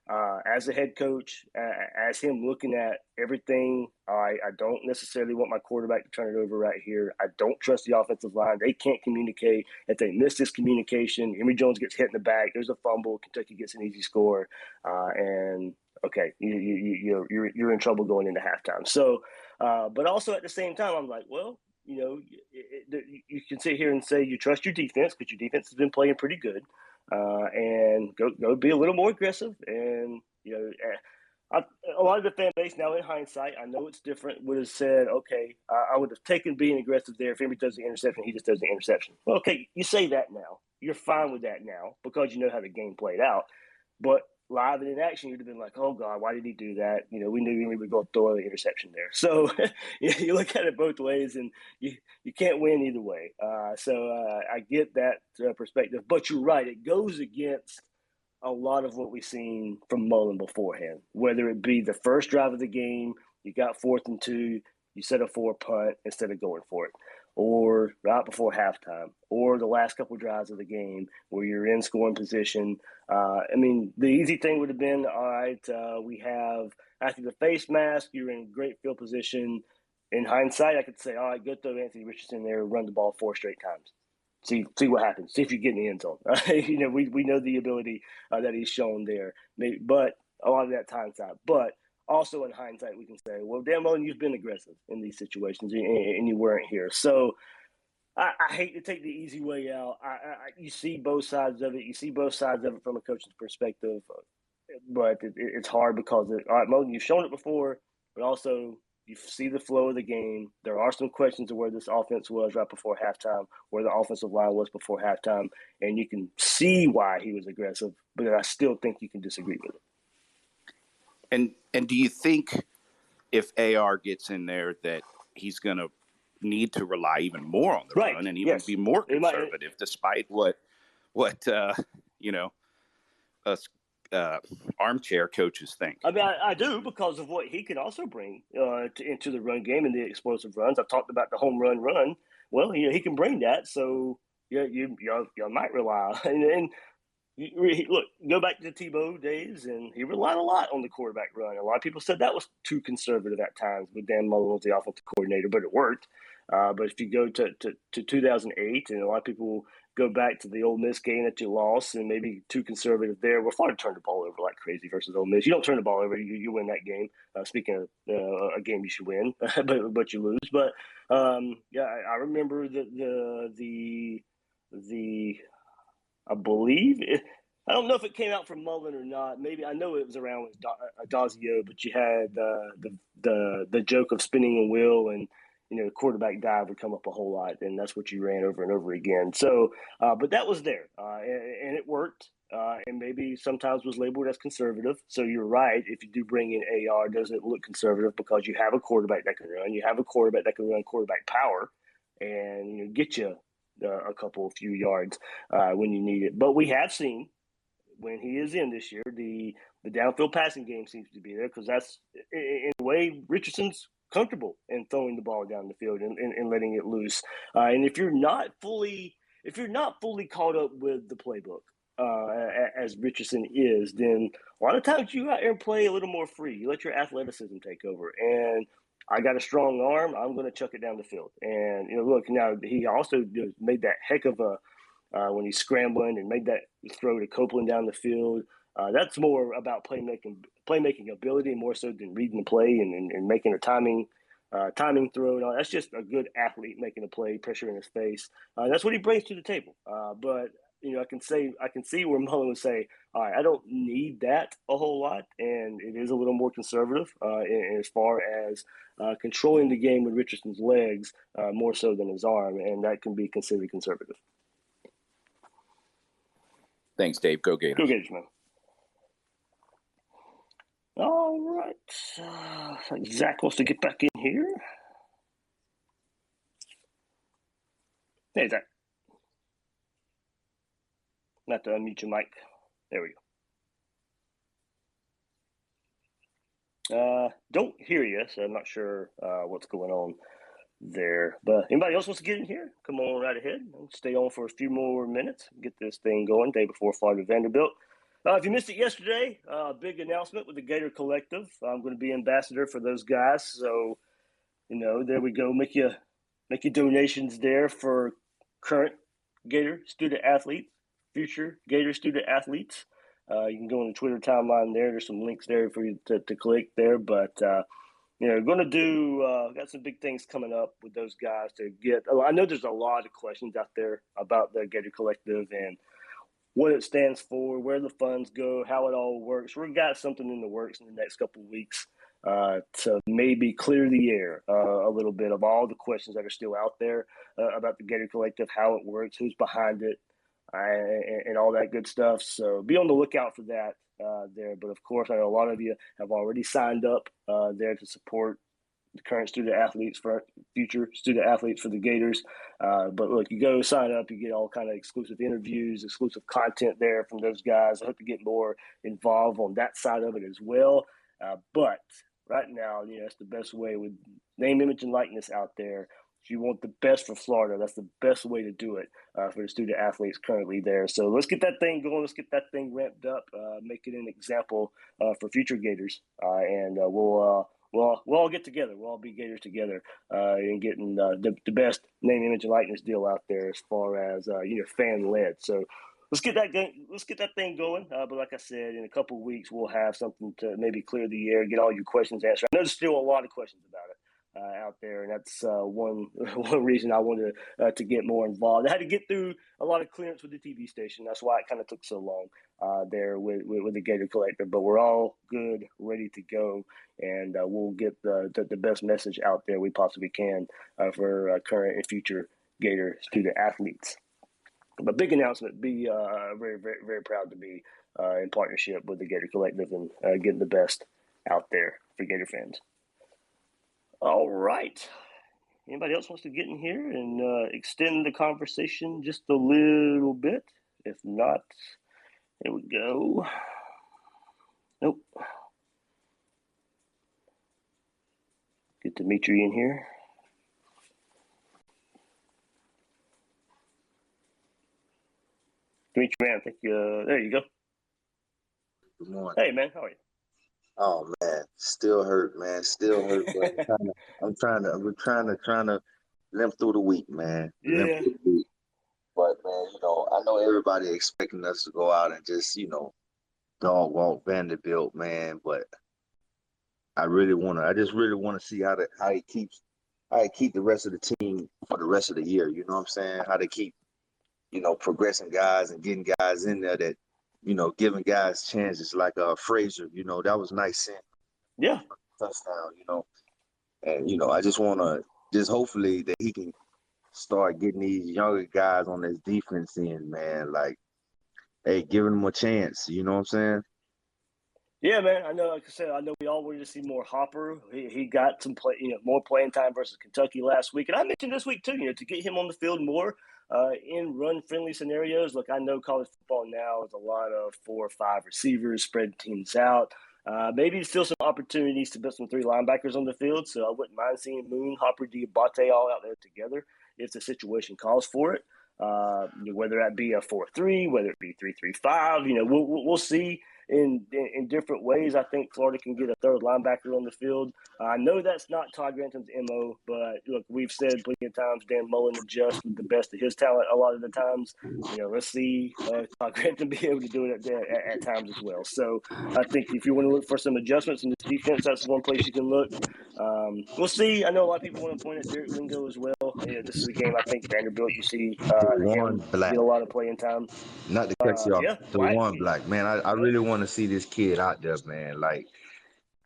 As a head coach, as him looking at everything, I don't necessarily want my quarterback to turn it over right here. I don't trust the offensive line. They can't communicate. If they miss this communication, Emory Jones gets hit in the back. There's a fumble. Kentucky gets an easy score, and okay, you're in trouble going into halftime. So, but also at the same time, I'm like, well, you can sit here and say you trust your defense because your defense has been playing pretty good. And go be a little more aggressive. And, a lot of the fan base now, in hindsight, I know it's different, would have said, okay, I would have taken being aggressive there. If Emory does the interception, he just does the interception. Well, okay, you say that now. You're fine with that now because you know how the game played out. But live and in action, you'd have been like, oh, God, why did he do that? We knew we would go throw the interception there. So you look at it both ways, and you can't win either way. So I get that perspective. But you're right. It goes against a lot of what we've seen from Mullen beforehand, whether it be the first drive of the game, you got 4th and 2, you set up for a punt instead of going for it, or right before halftime, or the last couple drives of the game where you're in scoring position. The easy thing would have been, all right, we have, after the face mask, you're in great field position. In hindsight, I could say, all right, go throw Anthony Richardson there, run the ball 4 straight times. See what happens. See if you get in the end zone. We know the ability that he's shown there. But a lot of that hindsight. But also in hindsight, we can say, well, Dan Mullen, you've been aggressive in these situations, and you weren't here. So I hate to take the easy way out. You see both sides of it. You see both sides of it from a coach's perspective. But it's hard because, all right, Mullen, you've shown it before, but also you see the flow of the game. There are some questions of where this offense was right before halftime, where the offensive line was before halftime, and you can see why he was aggressive, but I still think you can disagree with it. And do you think if AR gets in there that he's going to need to rely even more on the run and even be more conservative, despite what us armchair coaches think? I mean, I do, because of what he can also bring into the run game and the explosive runs. I've talked about the home run. Well, he can bring that, so you might rely on. And Look, go back to the Tebow days, and he relied a lot on the quarterback run. A lot of people said that was too conservative at times with Dan Mullen was the offensive coordinator, but it worked. But if you go to 2008, and a lot of people go back to the Ole Miss game that you lost, and maybe too conservative there. We're far to turn the ball over like crazy versus Ole Miss. You don't turn the ball over, you win that game. Speaking of a game you should win, but you lose. But yeah, I remember the I believe I don't know if it came out from Mullen or not. Maybe I know it was around with Dazio, but you had the joke of spinning a wheel, and the quarterback dive would come up a whole lot, and that's what you ran over and over again. So, but that was there, and it worked. And maybe sometimes was labeled as conservative. So you're right. If you do bring in AR, does it look conservative because you have a quarterback that can run? You have a quarterback that can run quarterback power, and get you a few yards when you need it. But we have seen when he is in this year, the downfield passing game seems to be there because that's in a way Richardson's comfortable in throwing the ball down the field and letting it loose. And if you're not fully caught up with the playbook as Richardson is, then a lot of times you out there and play a little more free. You let your athleticism take over. And I got a strong arm. I'm going to chuck it down the field. And look, now he also made that heck of a when he's scrambling and made that throw to Copeland down the field. That's more about playmaking ability more so than reading the play and making a timing throw. And all. That's just a good athlete making a play, pressure in his face. That's what he brings to the table. But I can see where Mullen would say, all right, I don't need that a whole lot, and it is a little more conservative as far as controlling the game with Richardson's legs more so than his arm, and that can be considered conservative. Thanks, Dave. Go Gators. Go Gators, man. All right. Zach wants to get back in here. Hey, Zach. Not to unmute your mic. There we go. Don't hear you, so I'm not sure what's going on there. But anybody else wants to get in here? Come on right ahead. I'll stay on for a few more minutes. Get this thing going. Day before Florida Vanderbilt. If you missed it yesterday, big announcement with the Gator Collective. I'm going to be ambassador for those guys. So, there we go. Make your donations there for current Gator student athletes, future Gator student athletes. You can go on the Twitter timeline there. There's some links there for you to click there. But, going to do got some big things coming up with those guys to get. I know there's a lot of questions out there about the Gator Collective and what it stands for, where the funds go, how it all works. We've got something in the works in the next couple of weeks to maybe clear the air a little bit of all the questions that are still out there about the Gator Collective, how it works, who's behind it, and all that good stuff. So be on the lookout for that there. But, of course, I know a lot of you have already signed up there to support the current student athletes for future student athletes for the Gators. But look, you go sign up, you get all kind of exclusive interviews, exclusive content there from those guys. I hope to get more involved on that side of it as well. But right now, that's the best way with name, image, and likeness out there. If you want the best for Florida, that's the best way to do it for the student athletes currently there. So let's get that thing going. Let's get that thing ramped up, make it an example for future Gators. And we'll all get together. We'll all be Gators together in getting the best name, image, and likeness deal out there as far as fan led. So let's get that thing going. But like I said, in a couple of weeks we'll have something to maybe clear the air, get all your questions answered. I know there's still a lot of questions about it out there, and that's one reason I wanted to get more involved. I had to get through a lot of clearance with the TV station. That's why it kind of took so long there with the Gator Collective. But we're all good, ready to go, and we'll get the best message out there we possibly can for current and future Gator student athletes. But big announcement. Be very, very, very proud to be in partnership with the Gator Collective and getting the best out there for Gator fans. All right. Anybody else wants to get in here and extend the conversation just a little bit? If not, here we go. Nope. Get Dimitri in here. Meet you, man. Thank you. There you go. Good morning. Hey, man. How are you? Oh man, still hurt, man. Still hurt, but we're trying to limp through the week, man. Limp Yeah. through the week. But man, I know everybody expecting us to go out and just, dog walk Vanderbilt, man. But I just really wanna see how he keep the rest of the team for the rest of the year. You know what I'm saying? How they keep, progressing guys and getting guys in there that, giving guys chances like Frazier. That was nice seeing Yeah. touchdown. And I just want to just hopefully that he can start getting these younger guys on this defense in, man. Like, hey, giving them a chance. You know what I'm saying? Yeah, man. I know. Like I said, I know we all wanted to see more Hopper. He got some play, more playing time versus Kentucky last week, and I mentioned this week too. To get him on the field more in run-friendly scenarios. Look, I know college football now is a lot of 4 or 5 receivers spread teams out. Maybe still some opportunities to put some 3 linebackers on the field. So I wouldn't mind seeing Moon, Hopper, Diabate all out there together if the situation calls for it. Whether that be a 4-3, whether it be 3-3-5, we'll see in different ways. I think Florida can get a third linebacker on the field. I know that's not Todd Grantham's MO, but look, we've said plenty of times Dan Mullen adjusts with the best of his talent a lot of the times. Let's see Todd Grantham be able to do it at times as well. So I think if you want to look for some adjustments in this defense, that's one place you can look. We'll see. I know a lot of people want to point at Derek Wingo as well. This is a game I think Vanderbilt you see One him black, get a lot of playing time. not to cut you off. Yeah, The black. one black man. I really want to see this kid out there, man. Like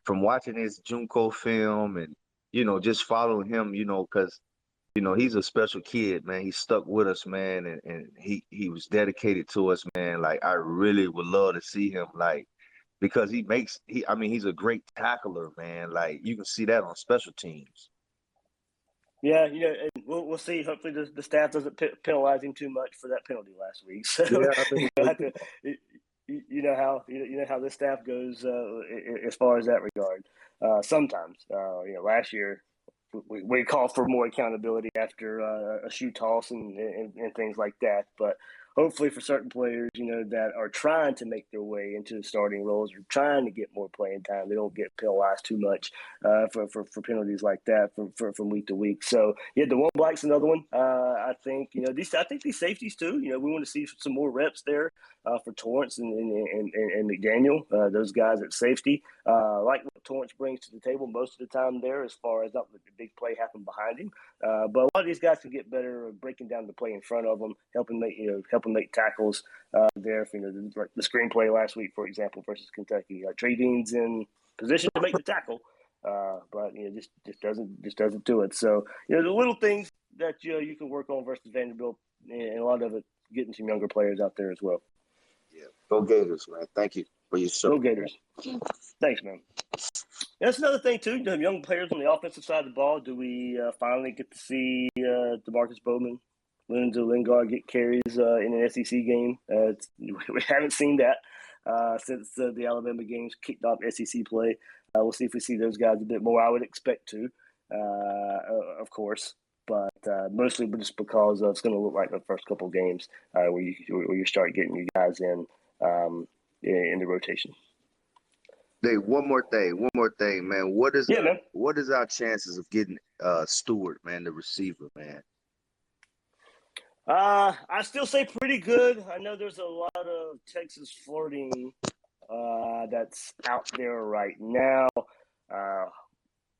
from watching his Junko film and just following him, because he's a special kid, man. He stuck with us, man, and he was dedicated to us, man. Like I really would love to see him, like because he's a great tackler, man. Like you can see that on special teams. Yeah, and we'll see. Hopefully, the staff doesn't penalize him too much for that penalty last week. So Yeah, I mean, have to, how this staff goes as far as that regard. Sometimes, last year we call for more accountability after a shoe toss and things like that. But hopefully, for certain players, that are trying to make their way into the starting roles or trying to get more playing time, they don't get penalized too much for penalties like that from week to week. So yeah, DeJuan Black's another one. I think I think these safeties too. We want to see some more reps there for Torrance and McDaniel. Those guys at safety, like what Torrance brings to the table most of the time there, as far as not let the big play happen behind him. But a lot of these guys can get better at breaking down the play in front of them, helping make tackles there. Like the screenplay last week, for example, versus Kentucky. Trey Dean's in position to make the tackle, but just doesn't do it. So the little things that you can work on versus Vanderbilt, and a lot of it getting some younger players out there as well. Yeah, go Gators, man. Thank you for your support. Go Gators. Thanks, man. That's another thing too. The young players on the offensive side of the ball. Do we finally get to see DeMarcus Bowman, Lorenzo Lingard get carries in an SEC game? We haven't seen that since the Alabama games kicked off SEC play. We'll see if we see those guys a bit more. I would expect to, of course, but mostly just because it's going to look like the first couple of games where you start getting you guys in the rotation. Dave, one more thing, man. Man. What is our chances of getting Stewart, man, the receiver, man? I still say pretty good. I know there's a lot of Texas flirting that's out there right now.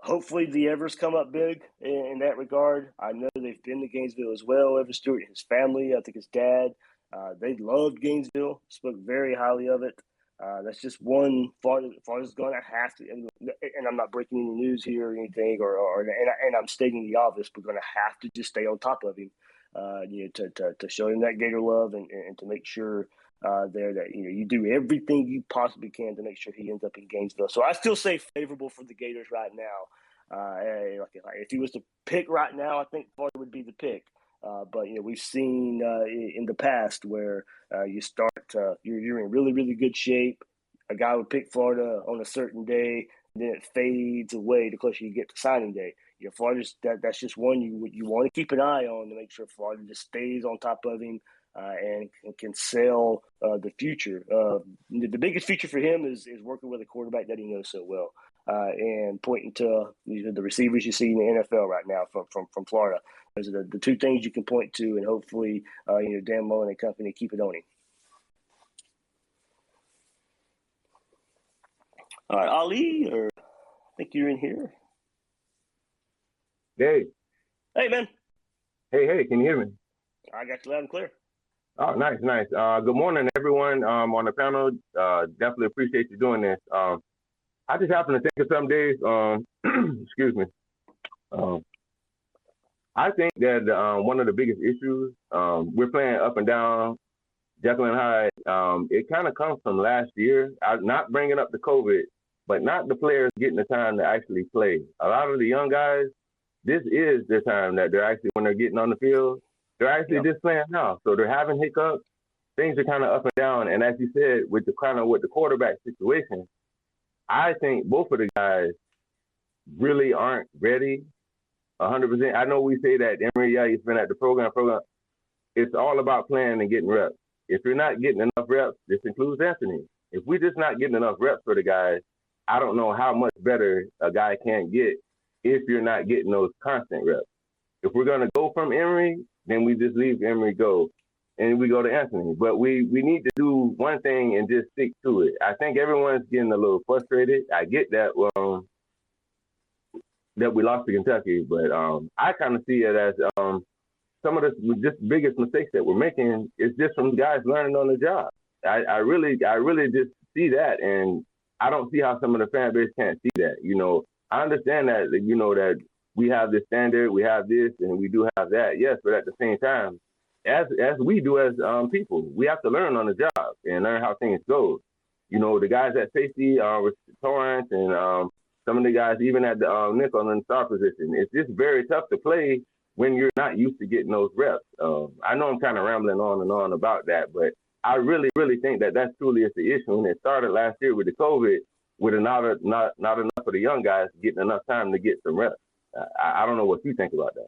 Hopefully the Evers come up big in that regard. I know they've been to Gainesville as well. Evers Stewart and his family, I think his dad, they loved Gainesville, spoke very highly of it. That's just one. Florida's going to have to, and I'm not breaking any news here or anything, and I'm stating the obvious. We're going to have to just stay on top of him, to show him that Gator love and to make sure there that you do everything you possibly can to make sure he ends up in Gainesville. So I still say favorable for the Gators right now. If he was to pick right now, I think Florida would be the pick. But we've seen in the past where you start you're in really, really good shape. A guy would pick Florida on a certain day, and then it fades away the closer you get to signing day. Florida's that's just one you want to keep an eye on to make sure Florida just stays on top of him and can sell the future. The biggest future for him is working with a quarterback that he knows so well, and pointing to the receivers you see in the NFL right now from Florida. Those are the two things you can point to, and hopefully, Dan Mullen and company keep it on him. All right, Ali, I think you're in here. Hey, man. Hey, can you hear me? I got you loud and clear. Oh, nice. Good morning, everyone on the panel. Definitely appreciate you doing this. I just happen to think of some days, excuse me. I think that one of the biggest issues, we're playing up and down, Jekyll and Hyde. It kind of comes from last year. I'm not bringing up the COVID, but not the players getting the time to actually play. A lot of the young guys, this is the time that they're actually, when they're getting on the field, they're actually just playing now. So they're having hiccups. Things are kind of up and down. And as you said, with the quarterback situation, I think both of the guys really aren't ready 100%. I know we say that, Emery, he's been at the program. It's all about playing and getting reps. If you're not getting enough reps, this includes Anthony. If we're just not getting enough reps for the guys, I don't know how much better a guy can get if you're not getting those constant reps. If we're going to go from Emery, then we just leave Emery go and we go to Anthony. But we need to do one thing and just stick to it. I think everyone's getting a little frustrated. I get that that we lost to Kentucky, but I kind of see it as some of the just biggest mistakes that we're making is just from guys learning on the job. I really just see that, and I don't see how some of the fan base can't see that. I understand that, that we have this standard, we have this, and we do have that. Yes, but at the same time, as we do as people, we have to learn on the job and learn how things go. The guys at safety, with Torrance and some of the guys, even at the nickel and star position, it's just very tough to play when you're not used to getting those reps. I know I'm kind of rambling on and on about that, but I really, really think that truly is the issue. And it started last year with the COVID, with not enough of the young guys getting enough time to get some reps. I don't know what you think about that.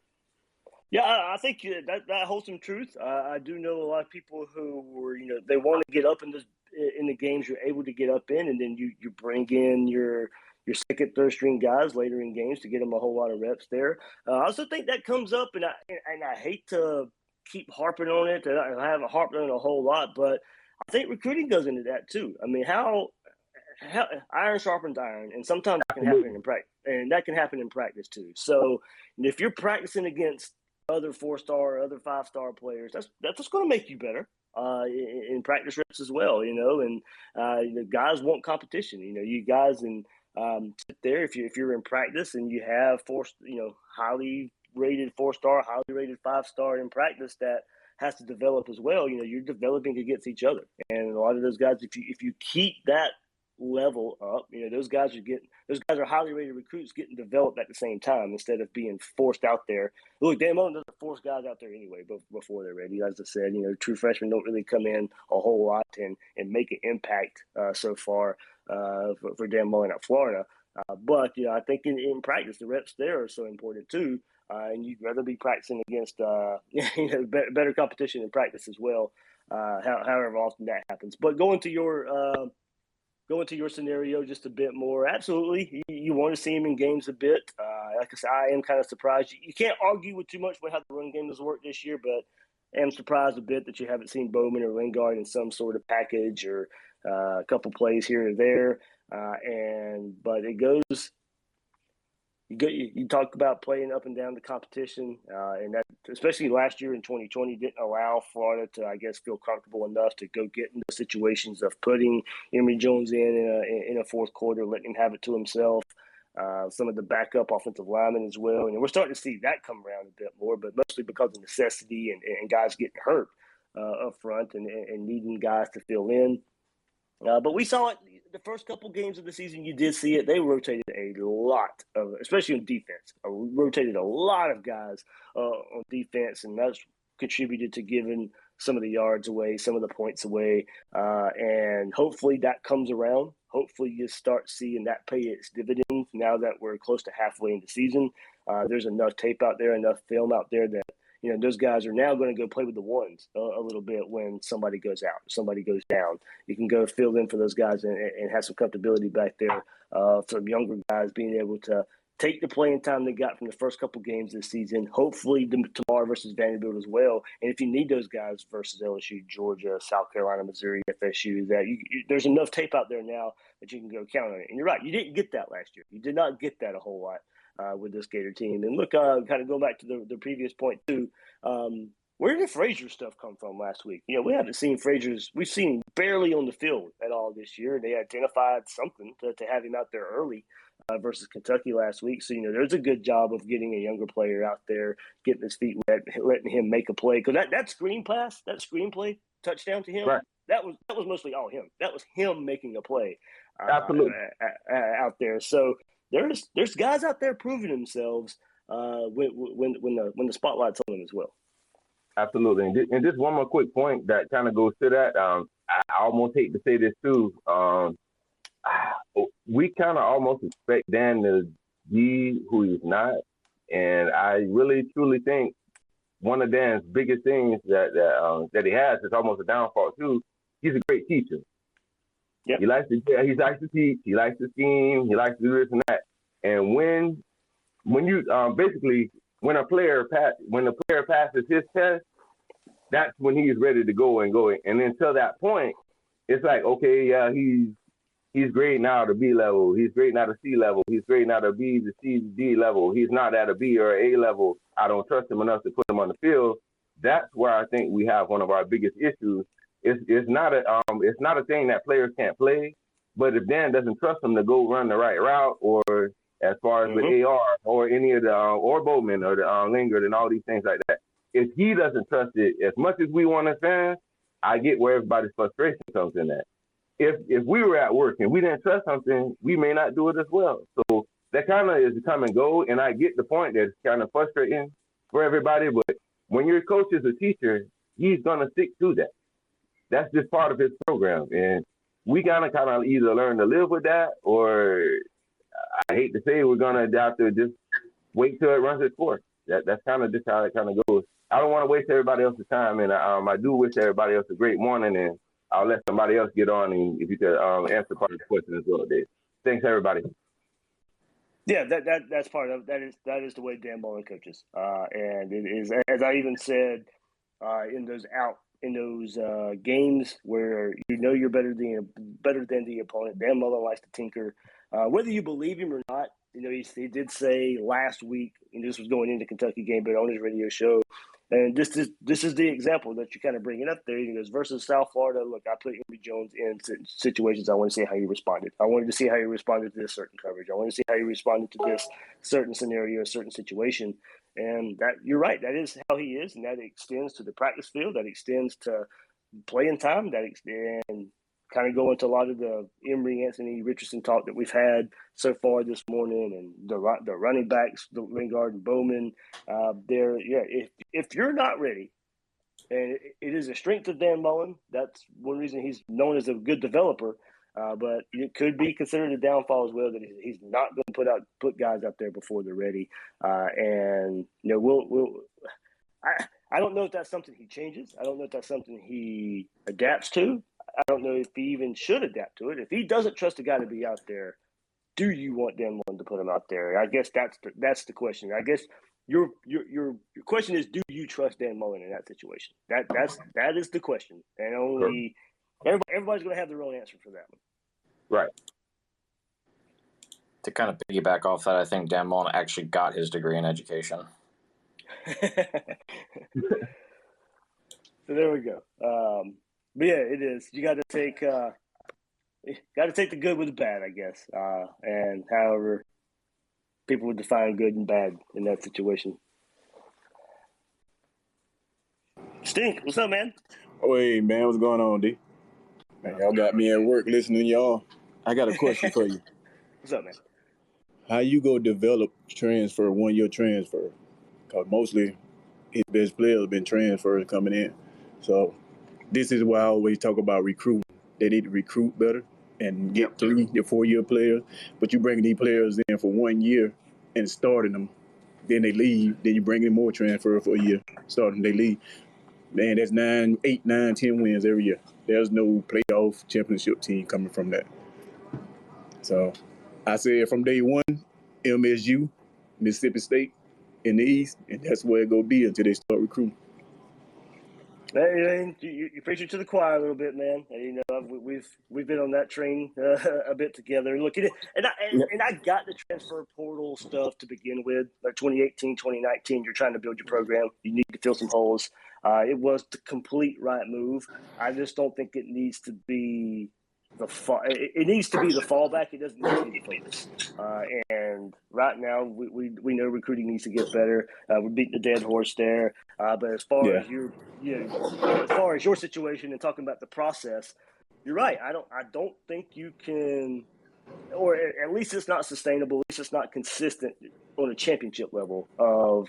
Yeah, I think that holds some truth. I do know a lot of people who were, they want to get up in the games you're able to get up in, and then you bring in your second, third string guys later in games to get them a whole lot of reps there. I also think that comes up, and I hate to keep harping on it. I haven't harped on it a whole lot, but I think recruiting goes into that too. I mean, how iron sharpens iron, and sometimes that can happen in practice, and that can happen in practice too. So if you're practicing against other 4-star, other 5-star players, that's just going to make you better in practice reps as well. And the guys want competition. You guys and sit there if you're in practice and you have highly rated 4-star, highly rated 5-star in practice that has to develop as well. You're developing against each other, and a lot of those guys, if you keep that level up, those guys are highly rated recruits getting developed at the same time instead of being forced out there. Look, Dan Mullen doesn't force guys out there anyway before they're ready. As I said, true freshmen don't really come in a whole lot and make an impact so far for Dan Mullen at Florida. But I think in practice the reps there are so important too, and you'd rather be practicing against better competition in practice as well. However often that happens. But going to your scenario just a bit more, absolutely, you want to see him in games a bit. Like I said, I am kind of surprised. You can't argue with too much with how the run game has worked this year, but I am surprised a bit that you haven't seen Bowman or Lingard in some sort of package or a couple plays here or there. But it goes. You talk about playing up and down the competition, and that, especially last year in 2020, didn't allow Florida to, I guess, feel comfortable enough to go get into situations of putting Emory Jones in a fourth quarter, letting him have it to himself. Some of the backup offensive linemen as well, and we're starting to see that come around a bit more, but mostly because of necessity and guys getting hurt up front and needing guys to fill in. But we saw it the first couple games of the season. You did see it. They rotated a lot of, especially on defense, rotated a lot of guys on defense, and that's contributed to giving some of the yards away, some of the points away. And hopefully that comes around. Hopefully you start seeing that pay its dividends now that we're close to halfway in the season. There's enough tape out there, enough film out there that those guys are now going to go play with the ones a little bit when somebody goes out, somebody goes down. You can go fill in for those guys and have some comfortability back there. Some younger guys being able to take the playing time they got from the first couple games this season, hopefully tomorrow versus Vanderbilt as well. And if you need those guys versus LSU, Georgia, South Carolina, Missouri, FSU, there's enough tape out there now that you can go count on it. And you're right, you didn't get that last year. You did not get that a whole lot with this Gator team. And look, kind of going back to the previous point too, where did Frazier stuff come from last week? We haven't seen we've seen barely on the field at all this year. They identified something to have him out there early versus Kentucky last week. So, there's a good job of getting a younger player out there, getting his feet wet, letting him make a play. Because that screenplay touchdown to him, right. that was mostly all him. That was him making a play Absolutely. Out there. So there's guys out there proving themselves when the spotlight's on them as well. Absolutely. And just one more quick point that kind of goes to that. I almost hate to say this too. We kind of almost expect Dan to be who he's not. And I really, truly think one of Dan's biggest things that he has is almost a downfall too. He's a great teacher. Yep. He likes to teach. He likes to scheme. He likes to do this and that. And when you basically when the player passes his test, that's when he's ready to go. And until that point, it's like, okay, yeah, he's great now to B level. He's great now to C level. He's great now to B to C to D level. He's not at a B or A level. I don't trust him enough to put him on the field. That's where I think we have one of our biggest issues. It's not a thing that players can't play, but if Dan doesn't trust them to go run the right route, or as far as the AR or any of the or Bowman or the Lingard and all these things like that, if he doesn't trust it as much as we want as fans, I get where everybody's frustration comes in at. If we were at work and we didn't trust something, we may not do it as well. So that kind of is a come and go, and I get the point that it's kind of frustrating for everybody, but when your coach is a teacher, he's going to stick to that. That's just part of his program, and we gotta kind of either learn to live with that, or I hate to say we're gonna have to just wait till it runs its course. That's kind of just how it kind of goes. I don't want to waste everybody else's time, and I do wish everybody else a great morning, and I'll let somebody else get on, and if you could answer part of the question as well, Dave. Thanks, everybody. Yeah, that's part of that is the way Dan Mullen coaches, and it is, as I even said in those games where you're better than the opponent. Dan Mullen likes to tinker, whether you believe him or not. He did say last week, and this was going into the Kentucky game, but on his radio show, and this is the example that you're kind of bringing up there. He goes, versus South Florida, look, I put Emory Jones in situations. I want to see how he responded. I wanted to see how he responded to this certain coverage. I want to see how he responded to this certain scenario, a certain situation. And that, you're right, that is how he is, and that extends to the practice field, that extends to playing time, and kind of go into a lot of the Emory, Anthony Richardson talk that we've had so far this morning, and the running backs, the Lingard and Bowman. If you're not ready, and it is a strength of Dan Mullen, that's one reason he's known as a good developer. But it could be considered a downfall as well, that he's not going to put guys out there before they're ready. And I don't know if that's something he changes. I don't know if that's something he adapts to. I don't know if he even should adapt to it. If he doesn't trust a guy to be out there, do you want Dan Mullen to put him out there? I guess that's the question. I guess your question is, do you trust Dan Mullen in that situation? That is the question, and only. Everybody's going to have their own answer for that one. Right. To kind of piggyback off that, I think Dan Mullen actually got his degree in education. So there we go. But yeah, it is. You got to take the good with the bad, I guess, and however people would define good and bad in that situation. Stink, what's up, man? Hey, man, what's going on, D? Man, y'all got me at work listening to y'all. I got a question for you. What's up, man? How you go develop transfer, 1-year transfer? Because mostly his best players have been transfers coming in. So this is why I always talk about recruiting. They need to recruit better and get 3 to 4 year players. But you bring these players in for 1 year and starting them then they leave. Then you bring in more transfer for a year, starting they leave. Man, that's 9, 8, 9, 10 wins every year. There's no playoff championship team coming from that. So I said from day one, MSU, Mississippi State in the East, and that's where it go be until they start recruiting. Man, you preach it to the choir a little bit, man. You know, we've been on that train a bit together. Look at it, and I got the transfer portal stuff to begin with. Like 2018, 2019, you're trying to build your program. You need to fill some holes. It was the complete right move. I just don't think it needs to be it needs to be the fallback. It doesn't need to be the focus. And right now, we know recruiting needs to get better. We're beating the dead horse there. But as far as as far as your situation and talking about the process, you're right. I don't think you can, or at least it's not sustainable. At least it's not consistent on a championship level of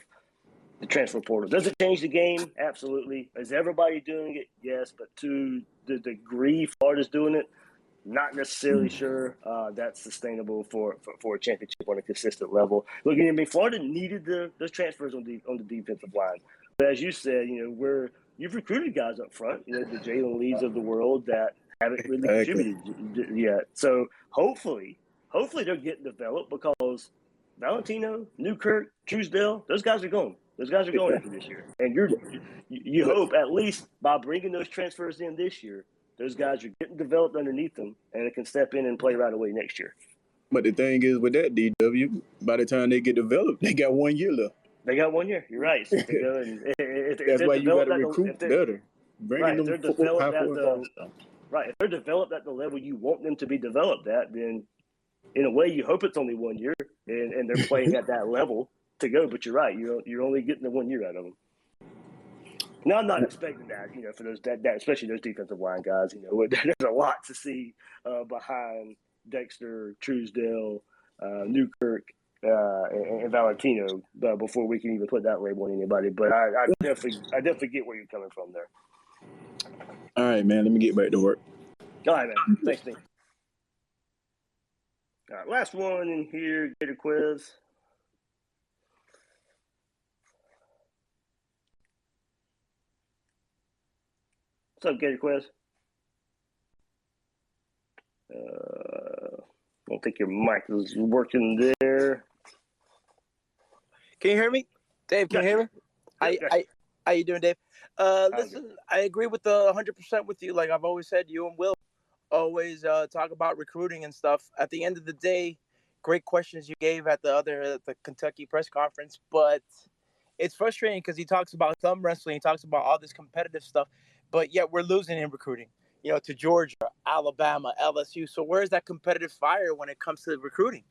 the transfer portal. Does it change the game? Absolutely. Is everybody doing it? Yes. But to the degree Florida's doing it, not necessarily sure that's sustainable for a championship on a consistent level. Look, I mean, Florida needed those transfers on the defensive line, but as you said, you know, you've recruited guys up front, you know, the Jalen Leeds of the world that haven't really contributed yet. So hopefully they're getting developed because Valentino, Newkirk, Truesdale, those guys are going. Those guys are going after this year, and you hope at least by bringing those transfers in this year, those guys are getting developed underneath them, and it can step in and play right away next year. But the thing is with that, DW, by the time they get developed, they got 1 year left. They got 1 year. You're right. So that's why you got to recruit better. Bringing them right. If they're developed at the level you want them to be developed at, then in a way you hope it's only 1 year, and they're playing at that level to go. But you're right. You're only getting the 1 year out of them. No, I'm not expecting that, you know, for those that especially those defensive line guys. You know, there's a lot to see behind Dexter, Truesdale, Newkirk, and Valentino before we can even put that label on anybody. But I definitely get where you're coming from there. All right, man. Let me get back to work. All right, man. Thanks, Nick. All right, last one in here. Gator quiz. What's up, Gator Quiz? I don't think your mic is working there. Can you hear me? Dave, can you hear me? How you doing, Dave? Listen, I agree with the 100% with you. Like I've always said, you and Will always talk about recruiting and stuff. At the end of the day, great questions you gave at the Kentucky press conference, but it's frustrating because he talks about thumb wrestling, he talks about all this competitive stuff, but yet we're losing in recruiting, you know, to Georgia, Alabama, LSU. So where's that competitive fire when it comes to recruiting?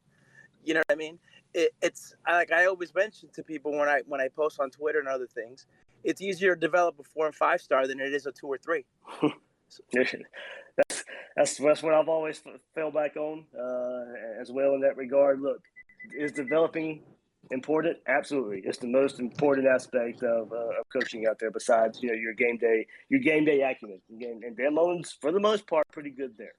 You know what I mean? It's like I always mention to people when I post on Twitter and other things, it's easier to develop a 4 and 5 star than it is a 2 or 3. That's what I've always fell back on as well in that regard. Look, is developing important? Absolutely. It's the most important aspect of coaching out there besides, you know, your game day acumen. And Dan Mullen's, for the most part, pretty good there.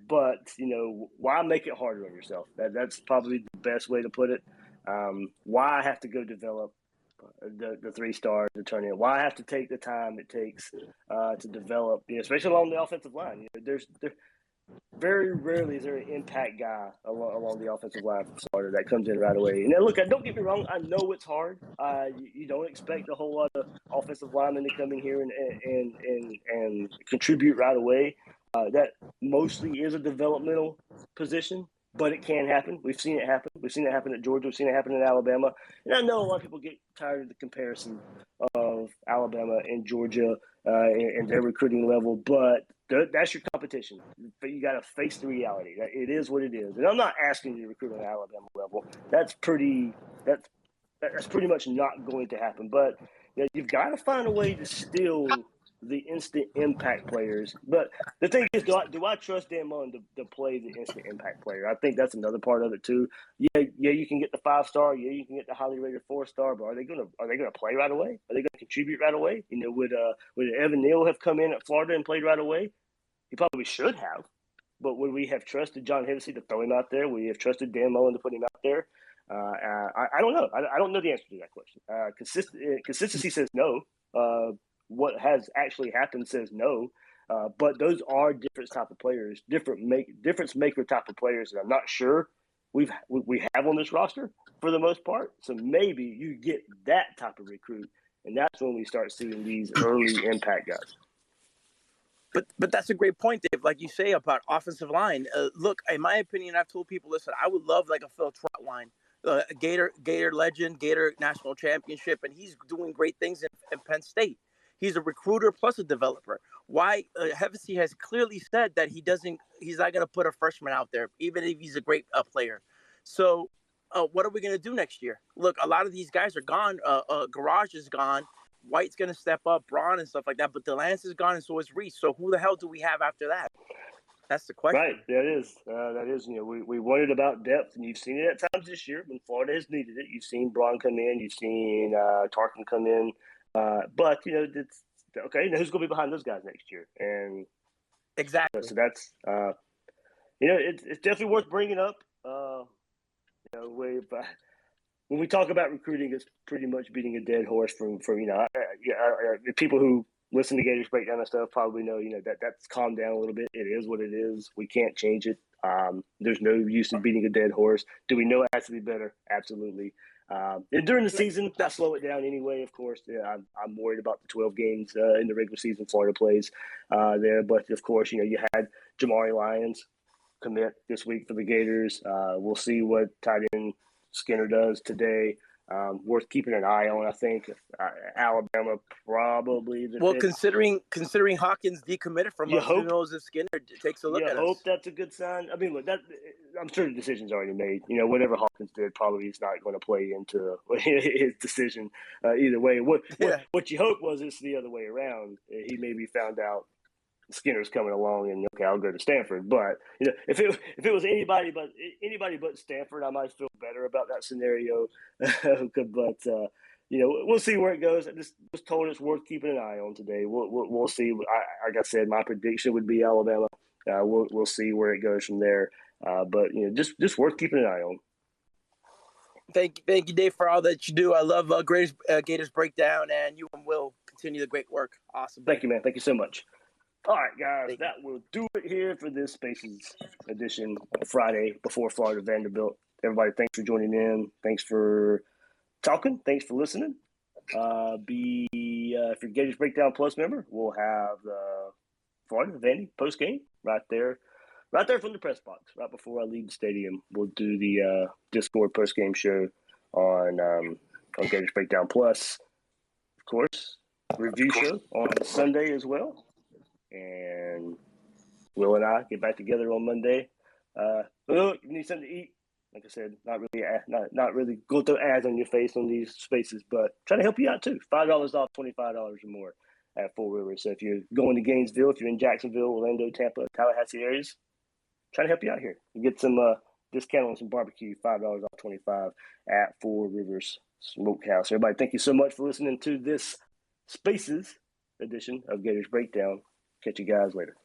But, you know, why make it harder on yourself? That's probably the best way to put it. Why have to go develop the 3 stars to turn in? Why have to take the time it takes to develop, you know, especially along the offensive line? You know, there's very rarely is there an impact guy along the offensive line from Florida that comes in right away. And now, look, don't get me wrong. I know it's hard. You don't expect a whole lot of offensive linemen to come in here and contribute right away. That mostly is a developmental position, but it can happen. We've seen it happen. We've seen it happen at Georgia. We've seen it happen in Alabama. And I know a lot of people get tired of the comparison of Alabama and Georgia and their recruiting level, but that's your competition. But you got to face the reality. It is what it is. And I'm not asking you to recruit on the Alabama level. That's pretty much not going to happen. But you know, you've got to find a way to steal the instant impact players. But the thing is, do I trust Dan Mullen to play the instant impact player? I think that's another part of it too. Yeah, you can get the 5-star. Yeah, you can get the highly rated 4-star. But are they gonna play right away? Are they gonna contribute right away? You know, would Evan Neal have come in at Florida and played right away? He probably should have. But would we have trusted John Hennessy to throw him out there? Would we have trusted Dan Mullen to put him out there? I don't know. I don't know the answer to that question. Consistency says no. What has actually happened says no. But those are different type of players, difference maker type of players that I'm not sure we have on this roster for the most part. So maybe you get that type of recruit, and that's when we start seeing these early impact guys. But that's a great point, Dave. Like you say about offensive line. Look, in my opinion, I've told people, listen, I would love like a Phil Trotline, a Gator legend, Gator national championship, and he's doing great things in Penn State. He's a recruiter plus a developer. Why Hevesy has clearly said that he's not going to put a freshman out there, even if he's a great player. So what are we going to do next year? Look, a lot of these guys are gone. Garage is gone. White's going to step up, Braun and stuff like that, but DeLance is gone and so is Reese. So who the hell do we have after that? That's the question. Right, that is. We worried about depth, and you've seen it at times this year when Florida has needed it. You've seen Braun come in, you've seen Tarkin come in, but it's okay. Now who's going to be behind those guys next year? And exactly. So that's it's definitely worth bringing up. When we talk about recruiting, it's pretty much beating a dead horse. People who listen to Gators Breakdown and stuff probably know, that's calmed down a little bit. It is what it is. We can't change it. There's no use in beating a dead horse. Do we know it has to be better? Absolutely. And during the season, I slow it down anyway, of course. Yeah, I'm worried about the 12 games in the regular season Florida plays there. But, of course, you had Jamari Lyons commit this week for the Gators. We'll see what tight end Skinner does today. Worth keeping an eye on, I think. Alabama probably. Considering Hawkins decommitted from us, who knows if Skinner takes a look at us? You hope that's a good sign. I mean, look, I'm sure the decision's already made. Whatever Hawkins did probably is not going to play into his decision either way. What you hope was it's the other way around. He maybe found out Skinner's coming along, and okay, I'll go to Stanford. But if it was anybody but Stanford, I might feel better about that scenario. But we'll see where it goes. I just was told it's worth keeping an eye on today. We'll see. Like I said, my prediction would be Alabama. We'll see where it goes from there. But just worth keeping an eye on. Thank you, Dave, for all that you do. I love Gators Breakdown, and you and Will continue the great work. Awesome. Thank you, man. Thank you so much. All right, guys, that will do it here for this Spaces edition on Friday before Florida Vanderbilt. Everybody, thanks for joining in. Thanks for talking. Thanks for listening. If you're Gators Breakdown Plus member, we'll have the Florida Vandy post game right there from the press box, right before I leave the stadium. We'll do the Discord post game show on Gators Breakdown Plus, of course. Review show on Sunday as well. And Will and I get back together on Monday. Look, you need something to eat. Like I said, not really go throw ads on your face on these spaces, but trying to help you out too. $5 off, $25 or more at Four Rivers. So if you're going to Gainesville, if you're in Jacksonville, Orlando, Tampa, Tallahassee areas, trying to help you out here. You get some discount on some barbecue, $5 off, $25 at Four Rivers Smokehouse. Everybody, thank you so much for listening to this Spaces edition of Gators Breakdown. Catch you guys later.